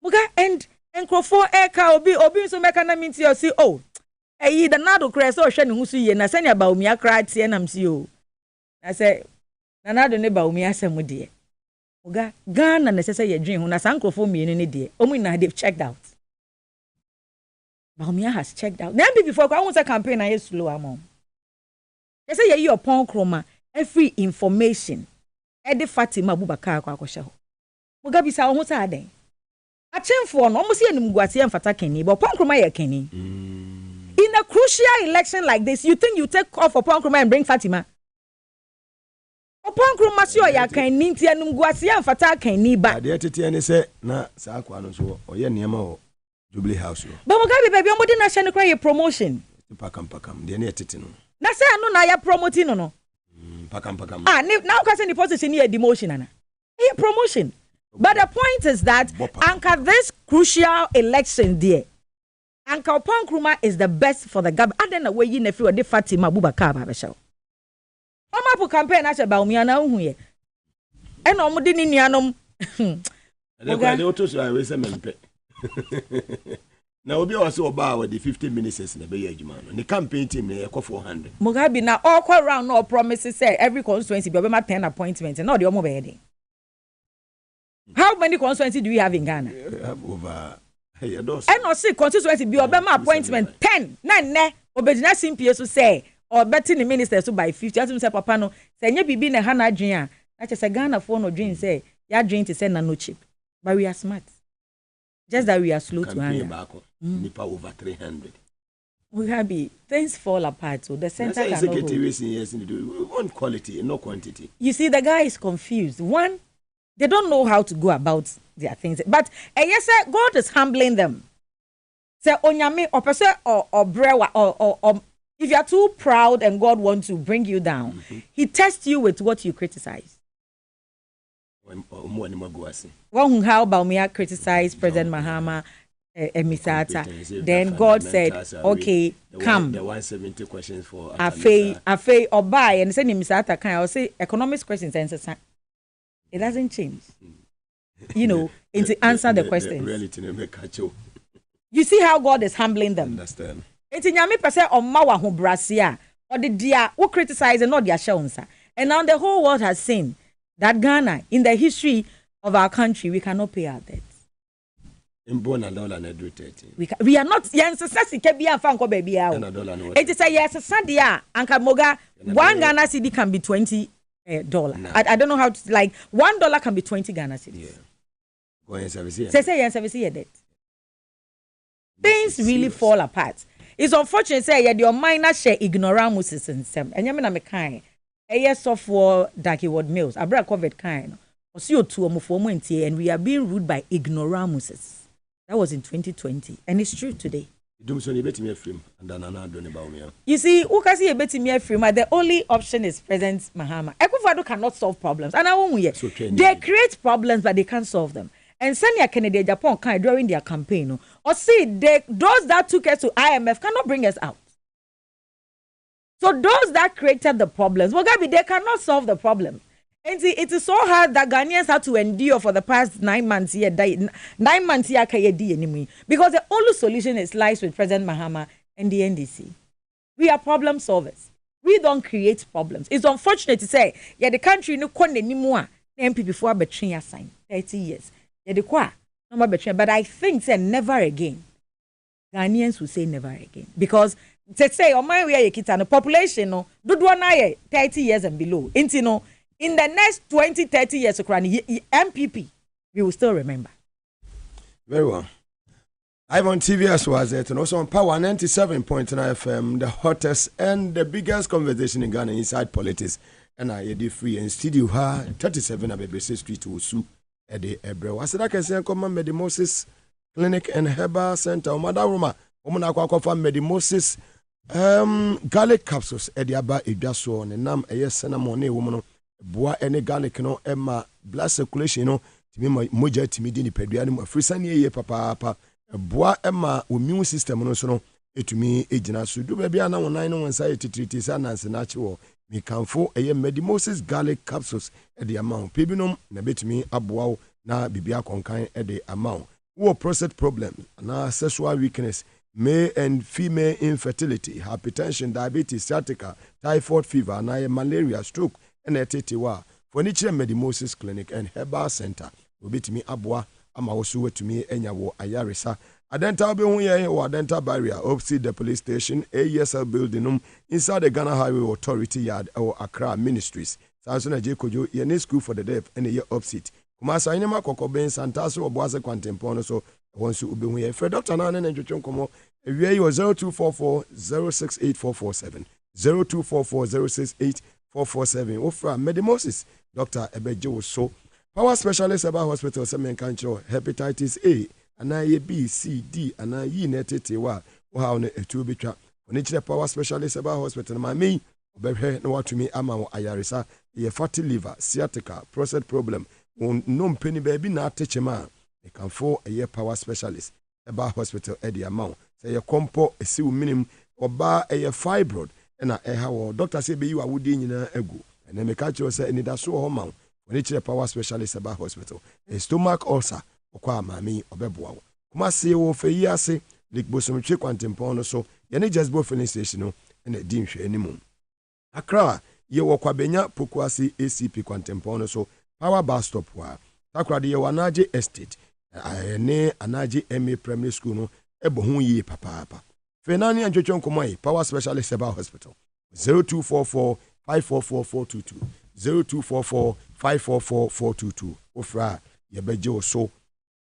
Muga and Encrofo eka obi so meka na minti o si oh eyi the nado kra so hwe ne hu so ye na senya Baumia kra tie nam si o na say na nado ne Baumia asem de Muga Ghana na sese ye dwen hu na sankrofo mienu ne de omu na they've checked out. Baumia has checked out. Then before I want a campaign na ye slow among. They say ye your pon kroma every information e de Fatima Abubakar akwa ho. Muga bi sa ho sa den. Achemfo no almost enim guase emfata keni but Ponkroma ye keni. In a crucial election like this, you think you take off for Ponkroma and bring Fatima? Ponkroma si o ya keni nti enum guase emfata keni ba. Ade tete ne se na sa akwa no so oye niema o Jubilee House. But Mugabe baby omodi na share cry promotion. Pakam de ne tete no. Na say anu na ya promoting no. Pakam. Now kwase the position here demotion ana. Here promotion. But the point is that anchor this crucial election there. Anchor Ponkroma is the best for the government. And then away you nefu de Fatima Abubakar babesha. Oma pu campaign acha Baumia na hu ye. E no mo de ni nuanom. Le kwa de oto so we se mempe. Na obi also oba with the 15 ministers na be adwuma no. The campaign team na e ko 400. Mugabe na all kwa round no promises say every constituency be ma 10 appointments. No de omo be dey. How many constituencies do we have in Ghana? We have over those. And also constituency be obema appointment 10. Na obedina simpie so say or betting the ministers so by 50. As say papa no say nye bibi na ha na adwen a na che say Ghana for no dream say ya dream to say na no chip. But we are smart. Just that we are slow to handle. Nipa over 300. We have be things fall apart so the center can we want quality no quantity. You see the guy is confused. One, they don't know how to go about their things. But yes, God is humbling them. Say onyame or person or brewa or if you are too proud and God wants to bring you down, He tests you with what you criticize. One who how Baumia criticized President Mahama and Misata. Then God said, okay, come. The 170 questions for Afe or buy and send him Misata can I say economics questions and it doesn't change. You know, to answer the questions. You see how God is humbling them. Understand. It's nyame pese o mawa ho brasia or the dia who criticize and not their showns. And now the whole world has seen that Ghana, in the history of our country, we cannot pay our debts. We are not successful Kebia Fanko baby. It is a yes, Sandia, Anka Moga, 1 Ghana cedi can be $20. No. I don't know how to like $1 can be 20 Ghana cedis. Yeah. Say yes, service here debt. Things really fall apart. It's unfortunate say your minor share ignoramus system. And you mean I'm a kind. software Daki Ward Mills, Abra COVID kind. Or CO2 and we are being ruled by ignoramuses. That was in 2020, and it's true today. You see, Ukasi Ebetimi film, the only option is President Mahama. Akufo-Addo cannot solve problems, and I won't hear. They create problems, but they can't solve them. And Senior Kennedy Japan kind during their campaign, or see those that took us to IMF cannot bring us out. So those that created the problems, Mugabe, they cannot solve the problem. And see, it is so hard that Ghanaians had to endure for the past 9 months here. 9 months here, because the only solution is lies with President Mahama and the NDC. We are problem solvers. We don't create problems. It's unfortunate to say, yeah, the country no konde ni more MP before between sign 30 years. Yeah, the kwa no between. But I think say never again. Ghanaians will say never again because to say on my way the population no do 30 years and below. In the next 20-30 years, MPP, we will still remember. Very well. I'm on TV as well as it, and also on Power 97.9 FM, the hottest and the biggest conversation in Ghana inside politics. And I did free in studio 37 Abebese Street to Usu at the Ebro. I said I can say Mugabe Maase Clinic and Herbal Center. Madam Omana Kwakwa Maase garlic capsules at the Aba Idaso and Nam Yes Senamone woman. Boa ene garlic no emma blood circulation no timi moja timi di ni pedua ni afrisa ni ye papa boa emma immune system no so no etumi ejina so du ba bia na wonan no wansa etitriti sa nanse na chi wo mi kanfo eye Medimosis garlic capsules e de amount pebinom na betumi aboa na bibia konkan e de amount wo prostate problem na sexual weakness, male and female infertility, hypertension, diabetes, sciatica, typhoid fever, na malaria, stroke and etetiwa for niche Medimosis Clinic and Herbal Center. Obitimi abwa ama wosu wetumi enya wo ayaresa. Adenta be hu ye wo adenta barrier opposite the police station AESL building inside the Ghana Highway Authority yard or Accra Ministries. Sanso na Jekojo ye school for the deaf and ye opposite. Kuma sa inema kokoben santaso oboase kwantempo no so wonsu ube hu ye. Fe Dr. Nana na ntwetwe nkomo ewie yo 0244 068447 0244 068447 ofra Medimosis Dr. Ebejo so power specialist about hospital semen kancho hepatitis A ana ye B C D ana yi netete wa how ne etu betwa oni kire power specialist about hospital ma me obehwe na watumi ama wo ayaresa ye fatty liver sciatica prostate problem no mpeni baby na atechema e kanfo ye power specialist about hospital e the amount say ye kompo esi minimum oba ye fibroid na ha wo doctor say be you awudi nyina egu na me ka kire say ni da so ho ma when it's a power specialist about hospital, a stomach ulcer, or qua mammy or beboa. Kuma see wo for yease, lick bosom chick quantum so, yani just bo filling station and a dim anymore. Accra, ye walk benya, Pukwasi ACP quantum so, power bus stop wa. Takra de Wanaji Estate, ne Anaji MA Primary School no, ebohun ye papa. Fenani and Jojon Komai, power specialist about hospital. 0244 544422. 0244-544-422. Ofra Yebejo so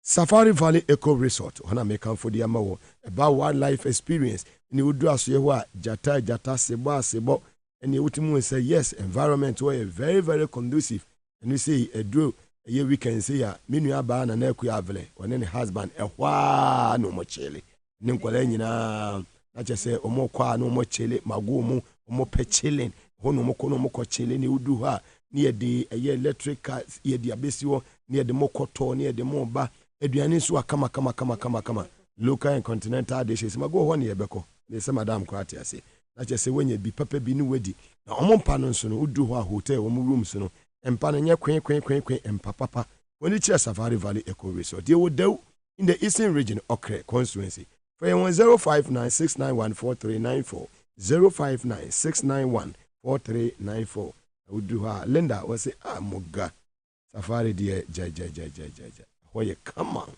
Safari Valley Eco Resort. Hana mekan for the amawo about wildlife experience. And you would do as you were jata sebo. And you would say yes, environment were very, very conducive. And you say a drew a year we can say minua ban and equi avele when any husband a wa no more chili. Ninkolenina I just say omo kwa no more chili, magumu, omo pechilling. Hono mokono moko chele ni udu ha near the electric cars near the abesio near the mokoto near the moba aduane so kama local and continental dishes mago ho ne yebeko me say madam kwati ase na che say wenye bi papa bi ni wedi na omompa no so no udu ho a hotel wo rooms no empa no nye kwen empa papa woni che Safari Valley Eco Resort they would do in the eastern region Okre constituency for 0596914394 059691 4394. Udu ha Linda was say Muga Safari dear jaja. Why come on?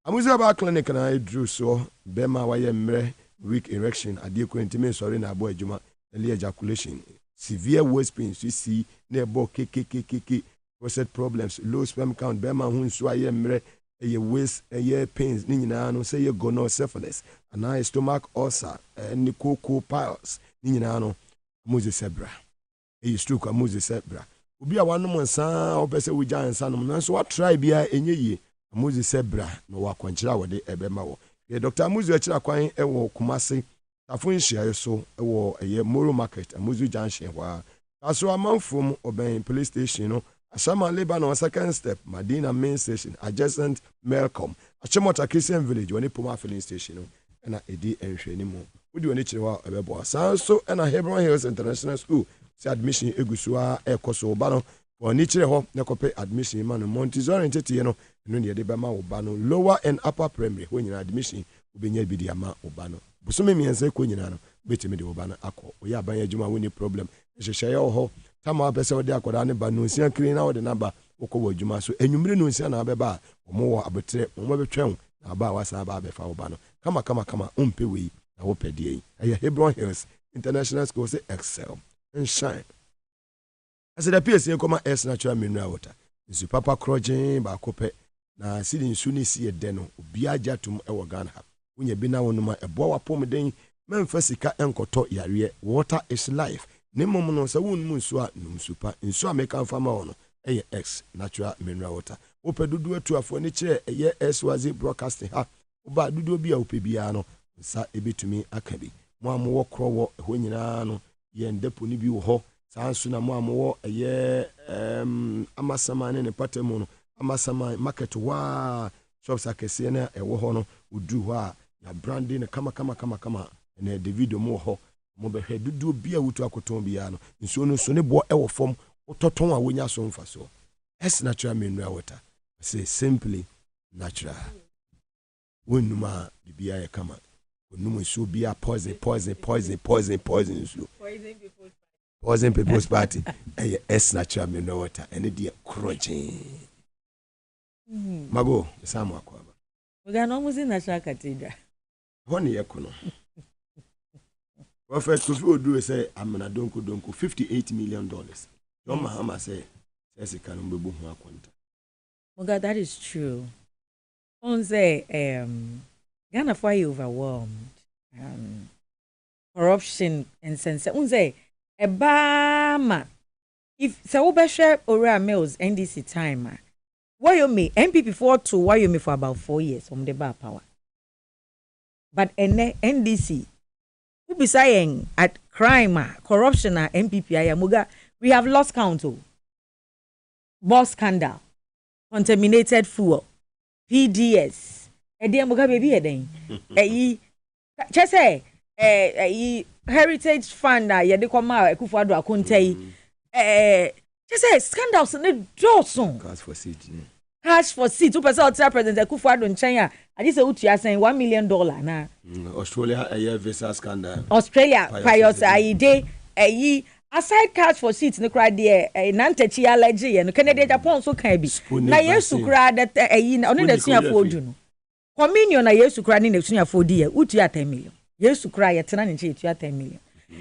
Amuza ba clinic and I drew so Bema waye mre weak erection adiko intimate sorry na boy juma early ejaculation severe waist pains you see nebo kk prostate problems low sperm count Bema hun so aye mre ye waist ye pains ni nyina no say ye gonorrhea and I stomach ulcer ni cocoa piles ni nyina no Moses Sebra. e stroke Amuzi said bra obi a wanom nsa opese wo gya nsa nom nanso wa try bia enye yie Amuzi said bra no wa kwankyira wode ebema wo ye Dr. Amuzi akira kwan ewo Kumasi tafo nhia so ewo eye Moro Market Amuzi Junction wa aso amanfom oben police station no Ashama Lebanon second step Madina main station adjacent Melcom Achimota Christian village woni Puma filling station no na edi enhwe ni mu wodi woni kire wa ebebo san so na Hebron Hills International School si admission egusua ekoso ba no woni kire ho na kope admission ma no Montessori ntete no no ne de ba ma wo ba no lower and upper primary ho nyina admission obenya bi dia ma wo ba no busumi miense ko nyina no betimi de wo ba no akọ oya aban adwuma woni problem hyehyɛ yo ho tama abese wode akoda ne ba no nsia kiri na wode naba wokɔ adwuma so enwumire no nsia na abeba omo wo abetre omo betwɛn na ba wasa ba abefa wo ba no kama umpe we na wo pedie eye Hebron Hills International School say excel and shine as the PSA koma S natural mineral water nsu papa krogen ba kope na sidi nsu ni si ede no obi ajatum e wo Ghana wonya bi na wonuma ebo wapom den memfa sika enkoto yare water is life ne mom no sa wonum nsu a num supa nsu a meka fama wono eye X natural mineral water opedudu atuafo ni kire eye SWAZ broadcasting ha oba dudu bi a opebia no sa ebetumi akabi mo amwo krowo ho nyina no ye ndepo ni bi wo ho sansu na mo amwo eye amasama ne patemu no amasama market wa shops akese na ewo ho no udu ho a na branding kama na David mo ho mo behwe dudu bi a wutu akoton bia no nso no so ne bo ewo fom ototon a wonya so mfa so es natural mineral water say simply natural wonuma bibia ye kama wonuma so bia poison so poison people's party es natural mineral water and the crochin mago samu akwaba we ga no muzi natural cathedral honi yekono Prophet Kofi Odu say amana donko $58 million John Mahama say kanu bebu hu akonta Muga, that is true. On say Ghana for you overwhelmed. Corruption and sense. On say Ebama. If Saubasha Ora Mills NDC time, why you me MPP for 2, why you me for about 4 years from the bar power. But NDC, who be saying at crime, corruption, MPP, Muga, we have lost count. Boss scandal. Contaminated fuel, PDS. Edi Mugabe bi eden. Chese heritage fund na ye de koma Akufo-Addo akontai. Chese scandals ne Johnson. Cash for seat. Tu pesa ultra president Akufo-Addo nchen a adi se utu asen $1 million na. Australia a visa scandal. Australia prior aide aside cash for seats ne cry there nantachi allergy and Canada Japan so can be na yesu cry that onu na tun afo odu no communion na yesu cry ni na tun afo di utu 10 million yesu cry ya tena ni che utu 10 million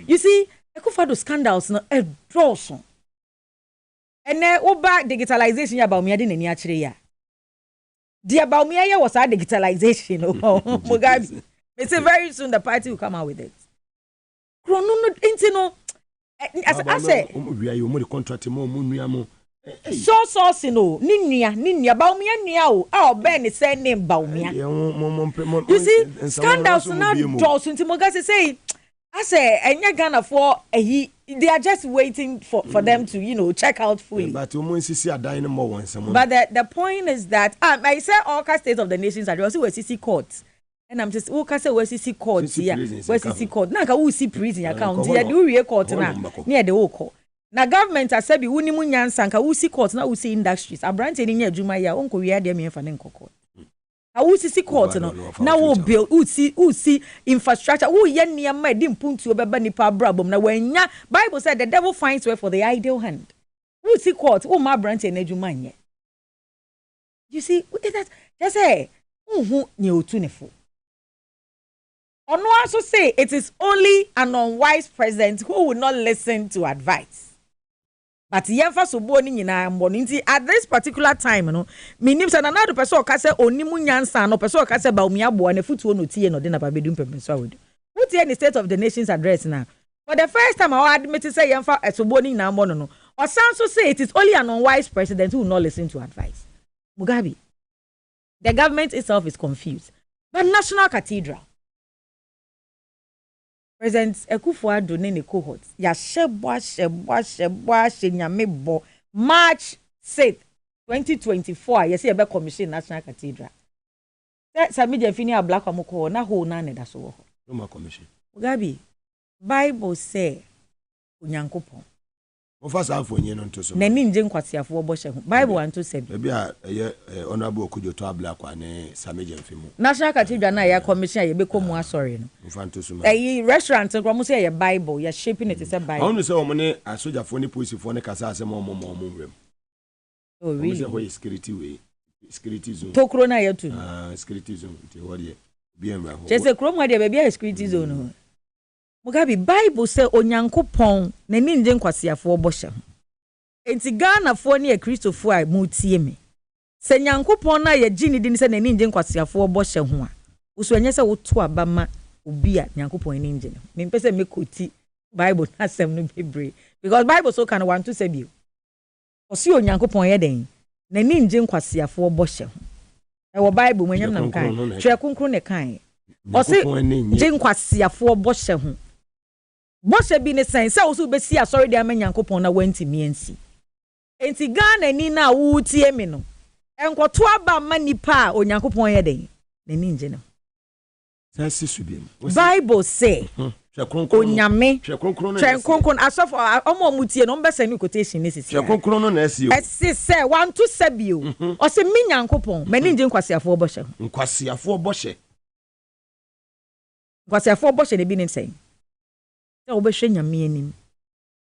you see Akufo-Addo scandals no e drosso ene oba digitalization ya ba o me de nani a kire ya dia ba o me ya was digitalization Mugabe they say very soon the party will come out with it krono no intino I say we are you contract mo nua mo so no ninia ba umia nua o a obe say name ba umia you see scandals now dolls into Mugabe say I say enya Ghana for they are just waiting for them to check out fully but insisi adan no more once but the point is that I say all states of the nations are also CC courts. And I'm just who can say CC court here CC court na ka who see prison account here the we court na near the whole na government a sabi woni mu nyansa ka who see court na who see industries abrante ni nya adwuma ya onko wi ade me fa ne nkoko ka who see court no na who build who see infrastructure who ye niam di mpuntu obeba nipa brabom na wanya Bible said the devil finds way for the idle hand who see court who ma abrante na adwuma nye you see that just say who nye otunefo Ono also say it is only an unwise president who will not listen to advice. But yemfa so bo ni nyina mbo nti at this particular time minim say another person ka say onimu nyansa no person ka say ba omi abo na futuo no tie no de na ba bedum pempenso awodu. Who tie the State of the Nations address na For the first time, I admit to say, "Yamfa esoboni na mono no." Or some so say it is only an unwise president who will not listen to advice. Mugabe, the government itself is confused. But National Cathedral, President Akufo-Addo ne cohorts, ya shebwa nyame March 6th, 2024. You see, about commission National Cathedral. That's a media fini a black amoko na ho na ne da so. No commission. Mugabe, Bible say Unyankopon. Ofasa afo nyen no nto so. Na ni nje nkwasiafo bo hye ho. Bible anto sebi. Ebi a honorable Okujo to abla kwa ne Sameje mfemu. National Cathedral na ya commission ye be komu asori no. Mfanto so ma. Restaurant nko mo say ye Bible, ye shaping it is a Bible. Onu say omo ne asojafo ne policeifo ne kasa asem omo nwem. Oh really? Say ho security way. Security zone. Tokro na ye tu. Security zone. Ti wo de bi enra ho. Je say krom wa de be bia security zone ho. Mugabe Bible say Onyankopon na ni nje nkwasiafo bo hye ho. Enti Ghana fo ne Christopher a mutie me. Se Nyankopon na ye gini din se na ni nje nkwasiafo bo hye ho a. Uso enye se woto abama obi a Nyankopon ni nje no. Me mpese me koti Bible na sem no bebre because Bible so kan want to say bi. Osi Onyankopon ye den na ni nje nkwasiafo bo hye ho. E wo Bible mo nyam nam kan. Twa kunkun ne kan. Osi nje nkwasiafo bo hye ho. Boshe bi ne sense so be si asori de Nyankopon na wantimi ansi. Enti Ghana ni na wutie me no. Enkoto aba manipa Onyankopon ye den. Na ni nje no. Sense subiem. Bible say Onyame Trenkronkron asofo omo mutie no mbese ni quotation ni sisi. Trenkronkron no na asio. Esi say want to sabio. O se mi Nyankopon me ni nje nkwasiafo boshe. Nkwasiafo boshe. Nkwasiafo boshe ne bi ne say. Obehwe nyame anim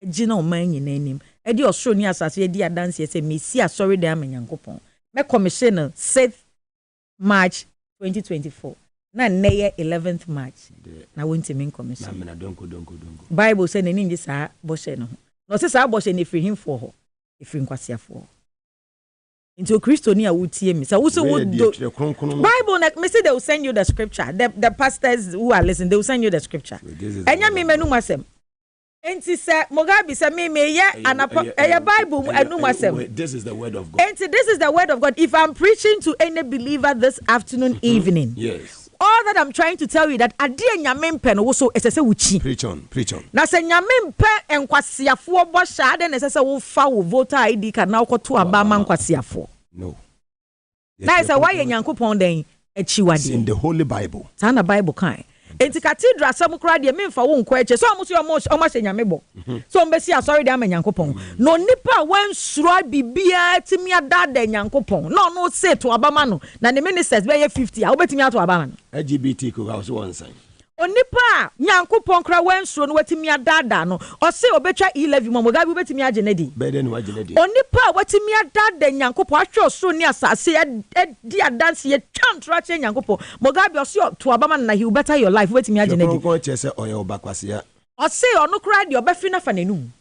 agina o man nyina anim e di osoro ni asase e di adanse se mesi asori de Nyankopon me commission 6th March 2024 na neye 11th March na wonti me commission na donko Bible say na ninji sa boshe no no se sa boshe ne free him for ho e free nkwasiafo into Christo ni a wutie me so wo Bible na me say they will send you the scripture the pastors who are listening they will send you the scripture enya me menu masem enti say Mugabe say me ye anapa Bible enu masem this is the word of God enti this is the word of God if I'm preaching to any believer this afternoon evening yes all that I'm trying to tell you that ade nyame mpe no wo so esese wuchi preach on na se nyame mpe enkwasiafo bo sha ade na esese wo fa wo voter ID card na wokoto abama nkwasiafo no na say why Nyankopon den achiwade in the Holy Bible sana Bible kan enti Cathedral samukra de memfa wo nkwa eche so amuso omo nyame bo so mbesi asori de Nyankopon no nipa wan suro bibia timi adada Nyankopon no say to abama no na the ministers be 50 a obetimi ato abama no LGBT ko ga so one sign onipa Nyankopon kra wan suro no watimi adada no o say obetwa 11 mo Mugabe obetimi agenedi beden wagenedi onipa watimi adada Nyankopon atwa so ni asase di adanse ye twantra che Nyankopon Mugabe o say to abama na he will better your life watimi agenedi ko che se oye obakwase o say onu kra de obefi na fa nanum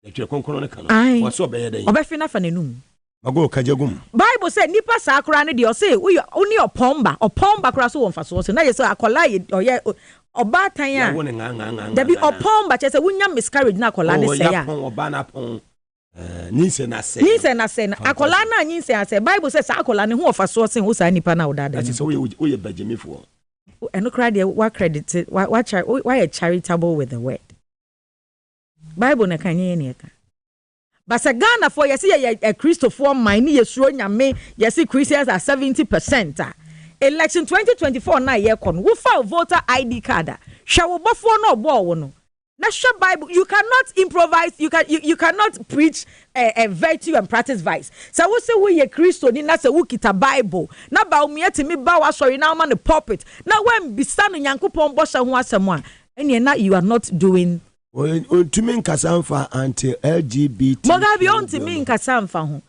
e twa konkron ne kan o so obeye den obefi na fa nanum mago kajagum Bible say nipa sa akra ne de o say oni opomba kra so won fa so na ye say akola ye oye obatan a da bi opomba che say wunya miscarriage na akola ne say ya oba na pon ninse na say akola na nyinse ase Bible say sa akola ne ho fa so sen wo sa nipa na odada that is wo ye bajemifo eno kra de wa credit wa charitable with the word Bible na kan ye ne ka Basa Ghana for yesi a Christopher mine yesuro nyame yesi Christians are 70%. Election 2024 na ye kon. Wo fa voter ID card. Hwa wo bofo no obo wo no. Na hwa Bible you cannot improvise you cannot preach a virtue and practice vice. So wo say we ye Christo ni na say wo kita Bible. Na ba umieti mi ba wa sorry na ma the pulpit. Na when bisa no Nyankopon bo hye ho asem a ene na you are not doing Ontimi nkasamfa anti LGBT Mugabe ontimi nkasamfa ho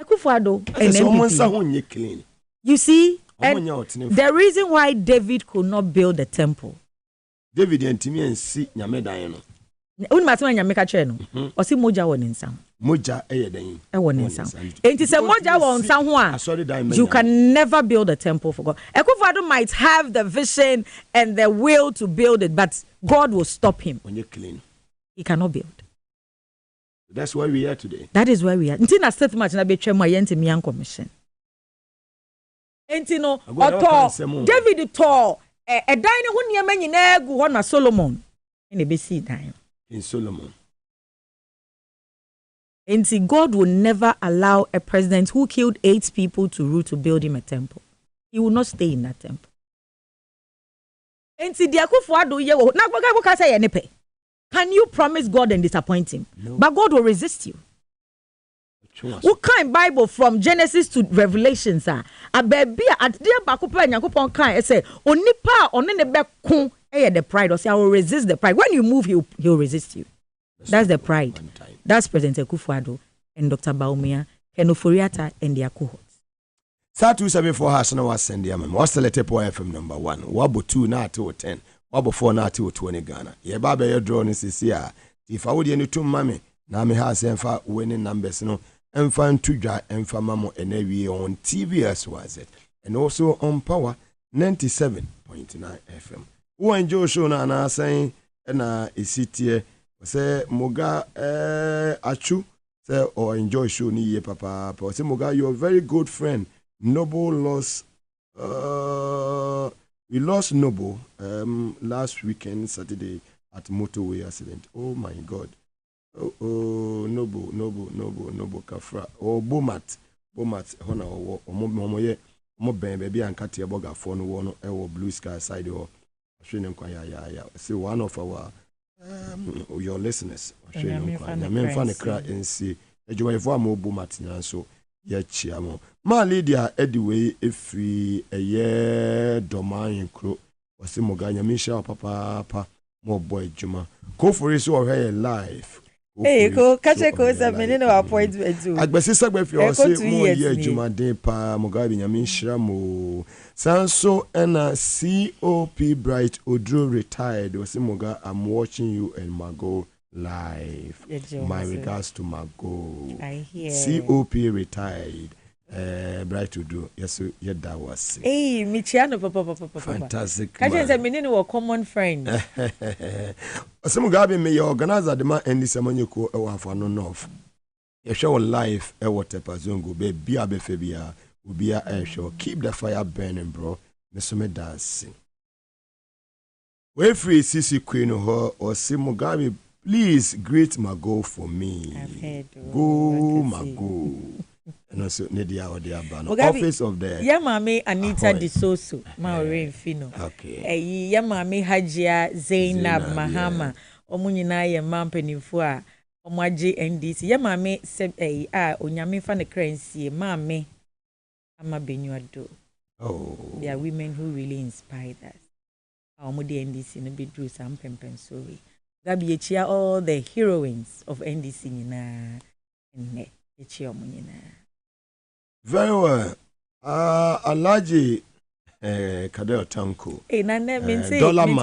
Akufo-Addo NMPP you see the reason why David could not build the temple David entimi ensi nyame dan no Uni matema nyame ka kire no o si moja wo nsam moja eyeden. Enti se moja wo nsa ho a you can never build a temple for God. Akufo-Addo might have the vision and the will to build it, but God will stop him. When you clean, he cannot build. That's where we are today. That is where we are. Nti na statement na be twem ayente mian commission. Enti no oto David to dan ne ho niam nyina gu ho na Solomon ene be see dan in Solomon. And see, God will never allow a president who killed 8 people to rule to build him a temple. He will not stay in that temple. And see, can you promise God and disappoint him? No. But God will resist you. What kind Bible from Genesis to Revelation, sir? A baby at dear Bakupa and Yakupon kind say, Onipa on the back the pride or say, I will resist the pride. When you move, he'll resist you. That's the pride. That's President Akufo-Addo and Dr. Bawumia, Kenoforiata, and their cohorts. Star 274 has no was send them. What's the letter FM number 1? Wabo 2 na to 10. Wabo 4 na to 20 Ghana. Ye baba your drone is here. If I would any two mammy, na me has enfa winning numbers no. Enfa ntuja enfa mamo enewi on TVS was it. And also on Power 97.9 FM. Who enjoy show na saying na isitie say Moga achu say or enjoy show ni ye papa say Moga you're a very good friend. Noble lost we lost Noble last weekend Saturday at motorway accident. Oh my God. Noble Kafra or Bomat hona or momoye mo ben baby and katia boga phone one or blue sky side or ya see one of our your listeners fan cry and see ejuwa mo Bomat nyanso ya chiamo ma Lydia anyway if we a year domain kro wasi moganya misha papa mo boy juma go for it so her life. Hey, go catch a course of many appointment too. Agbesi sagbefi o say mo ye adwumaden pa Mugabe nyamishira mo sanso na COP Bright Odro retired o say Muga I'm watching you and Mago live. My regards to Mago. I hear. COP retired. Bright Odro yes that was. Hey, Michiano papa. Fantastic. Kaje say menene were common friends. Mugabe may organize the man and this amanyoko e wa fa no north. You show life e water pazongo be bia be febia ubia e show keep the fire burning bro. Mesome dance. We free CC Queen ho or say Mugabe please greet Mago for me. I've heard. Go Mago. And also Nedia or the Abano office of the Yamame Anita Disoso Maureen Fino. Okay. Yamame Hajia Zainab Mahama Omunyina ye mampenifo a omwaje NDC Yamame onyame fa ne kransie mame ama benyuado. Oh, they are women who really inspired us. Omudi NDC no be drew some pempen sorry. Gabi echia all the heroines of NDC nyina enne echia omunyina. Very well. Alaji Kadeo Tanko. Nane minti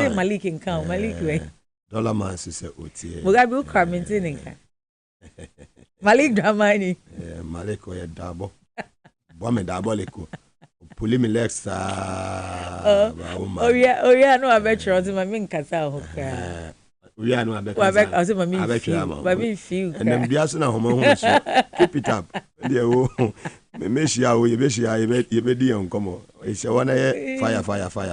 Malik in count. Malik way. Dollar man sise otie. Mugabe ukra minti ninka. Malik Dramani. Malik oye dabo. Bwame dabo leko. Puli mi lex Oya no abetro oti mami nkasa hoka. Oya no abetro. Oti mami feel. And then biaso na homo so. Keep it up. There o. Meshia o yebeshia yebedi enkomo. Eshawana ye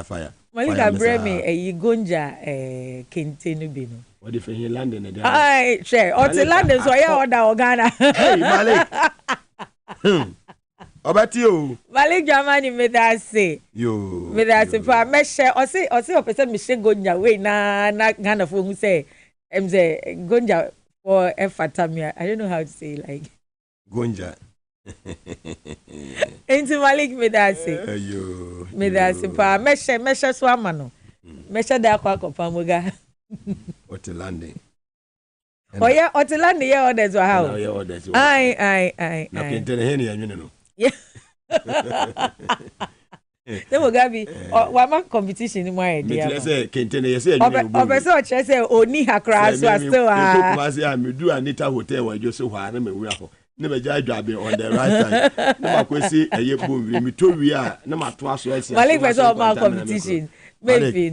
fire. Malika breme gonja kente no bi no. What if he land in the ai share o ti land so ya order Ghana. Hey Malik. Obati o. Malik Germany me that say. Yo. Me that say for me share o say o person me share gonja we na Ghana for who say gonja for efatamia. I don't know how to say like gonja. Enti Malik me that say. Yo. Me that say pa me share so amano. Me share da kwa kopa muga. Otilande. Oya Otilande ye orders wa how. Ai. Na kentene heni ya nyune no. Yeah. The Mugabe, what competition in my idea? Me say kente you say Obeso che say oni hakra so still ah. Kuma say me do Anita hotel where you so hwa na me we ho. Na me ja dwabe on the right side. Na ma kwesi eye bombi me to wi a na ma to aso asia. Malik person of my competition. Maybe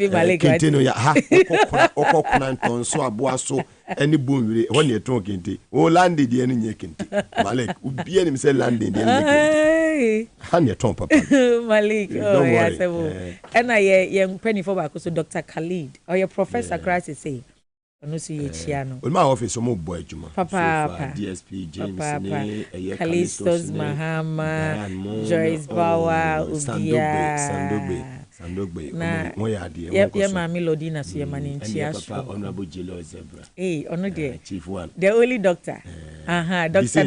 Malik kente no ya ha okokuna nton so aboa so any bombi when you talk kente. O landed the any kente. Malik ubi any say landed the any kente. Ton papa. Malik, oh yes, and I young penny for back so Dr. Khalid or your professor Christ say. No see Chiano. Well, my office some boy Juma. Papa, DSP James Callistos Mahama, Joyce Bawa, Sandogbe. Na yeah, Mammy Lodina, so your man in Papa Honorable Jello Zebra. Ono dear. Chief one. The only doctor. Doctor.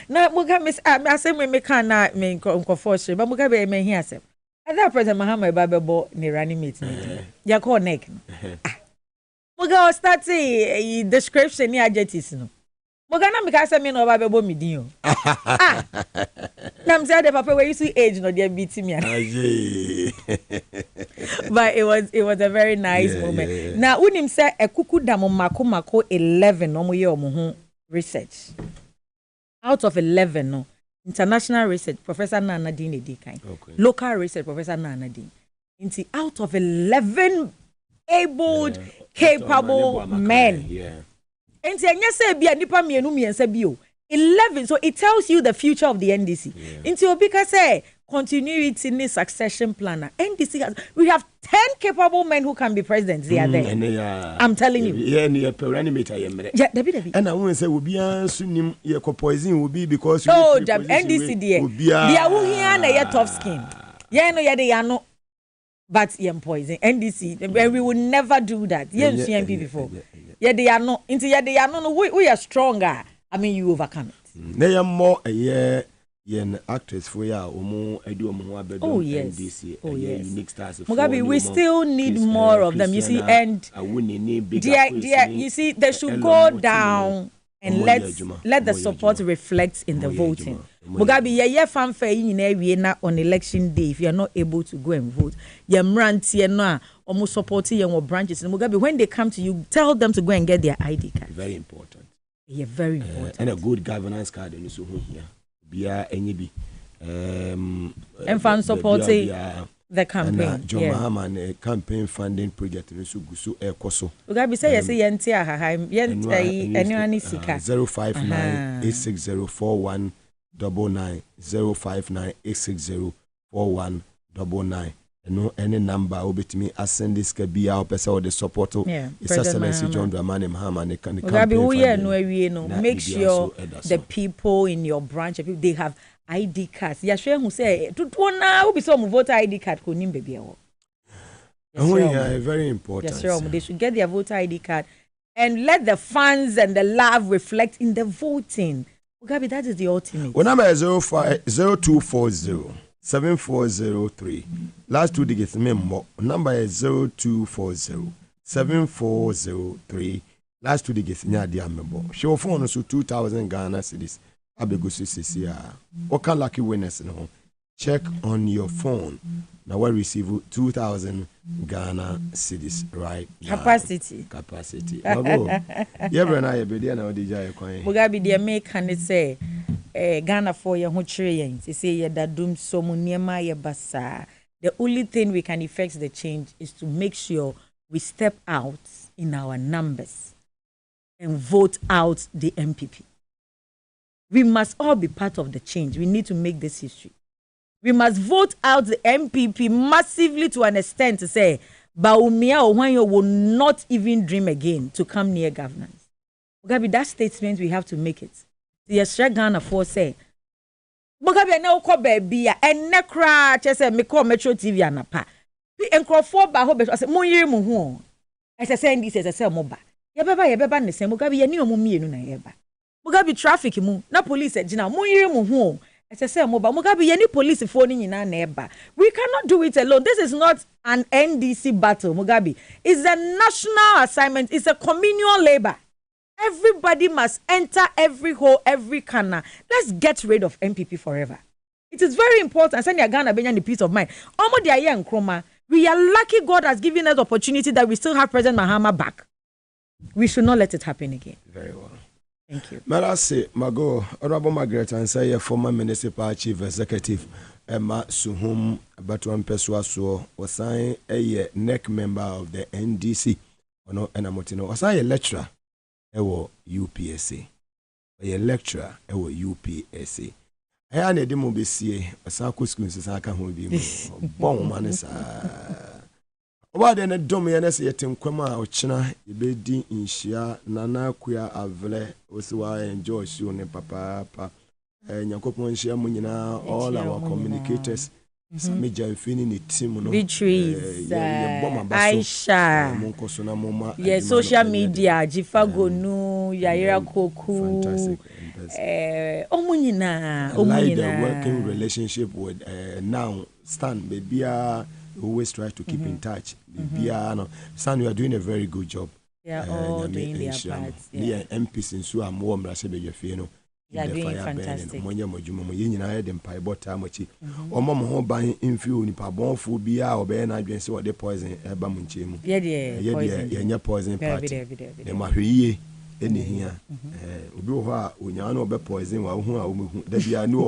Now Mugabe, I say we can not make conforce, but Mugabe may hear some. At that present, Mahama Bababo near running meeting. Ya call neck. Muga start say description ni adjectives no. Muga na make say me no Bababo me din o. Nam say the papa where you see age no dey beat me. But it was a very nice moment. Yeah. Now unim say ekuku da mo mako 11 no mo ye omo ho research. Out of 11 no. International research, Professor Nana Dean Edikan. Okay. Local research, Professor Nana Dean. Into out of 11 able, capable men. Yeah. And say be a nipa mienu say bio. 11. So it tells you the future of the NDC. Yeah. Into because say continuity in succession planner. NDC has, we have 10 capable men who can be presidents. They are there. I'm telling you. Yeah, near perimeter. Yeah, David. And I won't say will be answering your poison will be because NDC there. They are who here na tough skin. Yeah, no, yeah, they are no. But yeah, poison NDC. And we would never do that. Yeah, CMP before. Yeah, they are not. Into yeah, they are no. We are stronger. I mean, you overcome it. They are more a year. Yen actors for ya omo edu omo abedo NDC unique stars. Mugabe, we still need more of them. You see, and you see, they should go down and let the support reflect in the voting. Mugabe, ye fanfare in na on election day. If you are not able to go and vote, ye mrantie no almost supporting your branches. Mugabe, when they come to you, tell them to go and get their ID card. Very important. Yeah, very important. And a good governance card and so yeah. Bia enyibi and fan supporting the campaign. John Mahama campaign funding project in Sugusu Ekoso. Mugabe say yes, yenti aha anyone sika 059-860-4199 059-860-4199. No any number obetimi ascend this can be our person or the support His Excellency John Dramani Mahama ne can make sure the people in your branch they have ID cards. Yeah, sure who say to now be some voter ID card ko nim baby e very important. Yes, sure. They should get their voter ID card and let the funds and the love reflect in the voting. Mugabe, that is the ultimate. Well, number is 0240-7403. Last two digits member. Number is 0240-7403. Last two digits nya dia member. Show phone so 2,000 Ghana cedis. Abego CCA. Okay, lucky winners no. Check on your phone. Now we receive 2,000 Ghana cedis right now. Capacity. Mugabe dey make can say Ghana for your huchire say ye da dum so mu niema ye basa. The only thing we can effect the change is to make sure we step out in our numbers and vote out the MPP. We must all be part of the change. We need to make this history. We must vote out the MPP massively to an extent to say Baumia Owanyo will not even dream again to come near governance. Mugabe, that statement we have to make it. Yes, Ghana for say Mugabe na uko baby and nekra chese me call Metro TV anapa. Bi enkrofo ba ho be say mo yiri mu ho. Ese say ndi say moba. Ye beba ne say Mugabe ye ni omo mienu na ye ba. Mugabe traffic mu na police agina mo yiri mu ho. Ese say moba. Mugabe ye ni police phone nyina na eba. We cannot do it alone. This is not an NDC battle, Mugabe. It's a national assignment. It's a communal labor. Everybody must enter every hole, every corner. Let's get rid of MPP forever. It is very important. Send your Ghana Benyan the peace of mind. Almost the year and Chroma. We are lucky God has given us the opportunity that we still have President Mahama back. We should not let it happen again. Very well. Thank you. Marase, Mago, Honorable Margaret, and say a former municipal chief executive, Emma Suhum Batuan Peswaso, was signed a NEC member of the NDC. Ono Enamotino, was a lecturer, ewo UPSA. A lecturer, ewo UPSA. I had a demo BCA, a Saku school, Saka who be born manisa. What then a dominance yet in Kwama or China, Ibedi in Shia, Nana Quia Avle, Osua and George, Shune Papa, and Yakopon Shia Munina, all our communicators. Major Infinity team, Beatrice, Aisha, yes, social media, Jifagonu, Yaira Koku, fantastic. Omunina, I like the working relationship with now Stan, maybe always try to keep in touch. Stan, you are doing a very good job. Yeah, all doing their parts. Yeah, MPs in Su am warm, Rasebe, they are doing fantastic. Monya them pie butter mochi. Or Mamma buying infuse nipa bon food beer or bear and I say what they poison Bamunchim. Yeah, poison party. The Marie any here. Ubuha, Unyano be poison, there be a new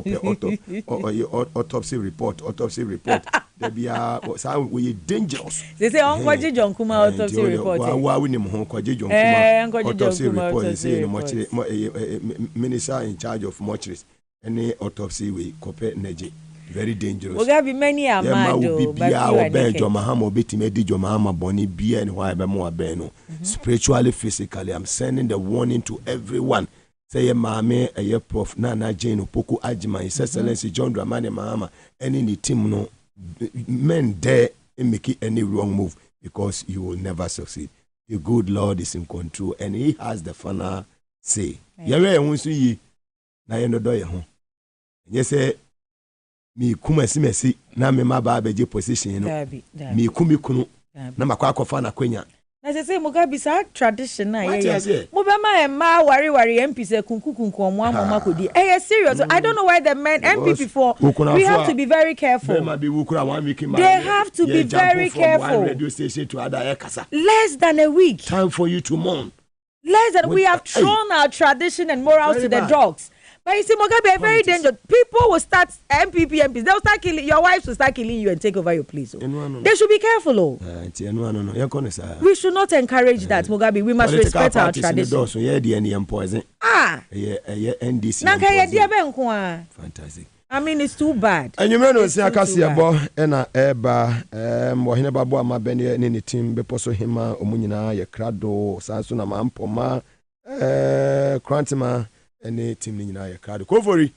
autopsy report. There be a we dangerous. They say Uncle John Kuma autopsy report. Why we name Uncle John autopsy report say minister in charge of mortuaries. Any autopsy we compare Neji. Very dangerous. There be many amado, but John Mahama betimedi John Mahama boni bia and why be more beno. Spiritually, physically, I'm sending the warning to everyone. Say mame a prof Nana Jane Opoku Ajima, His Excellency John Dramani Mahama, any team no men dare make any wrong move because you will never succeed. The good Lord is in control and He has the final say. Yare won't see na yendo do ye ho. Yes, me kuma simesi na me maba beje position no. Me kumi kunu na makwa akofa na kwenya. Na say Mugabe sa tradition na ye. Mubema e ma wari MP se kunku omo amoma kodi. Eh serious. I don't know why the men MP before. We have to be very careful. They have to be very careful. Radio station to other kasa. Less than a week. Time for you to mourn. Less than we have thrown our tradition and morals to the dogs. But you see, Mugabe are very dangerous. People will start MPs. They'll start killing your wives. Will start killing you and take over your place. They should be careful. We should not encourage that, Mugabe. We must respect our tradition. Fantastic. I mean, it's too bad. And you know, see, I can see a boy and a eba. Wahine babo ama beni ni team beposo hima omunina ye krado sansuna mampoma krantima. Any team in your card. Covery,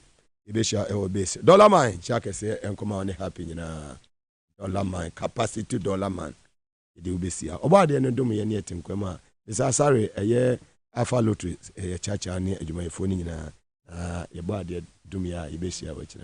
Ibisha or base. Dollar mine, Chaka say, and come on happy in a dollar mine, capacity $1 man. It will be see. About the end of me and yet in Koma. It's a sorry, a year I follow to a church and you may phone in a body, Dumia, Ibisha, which.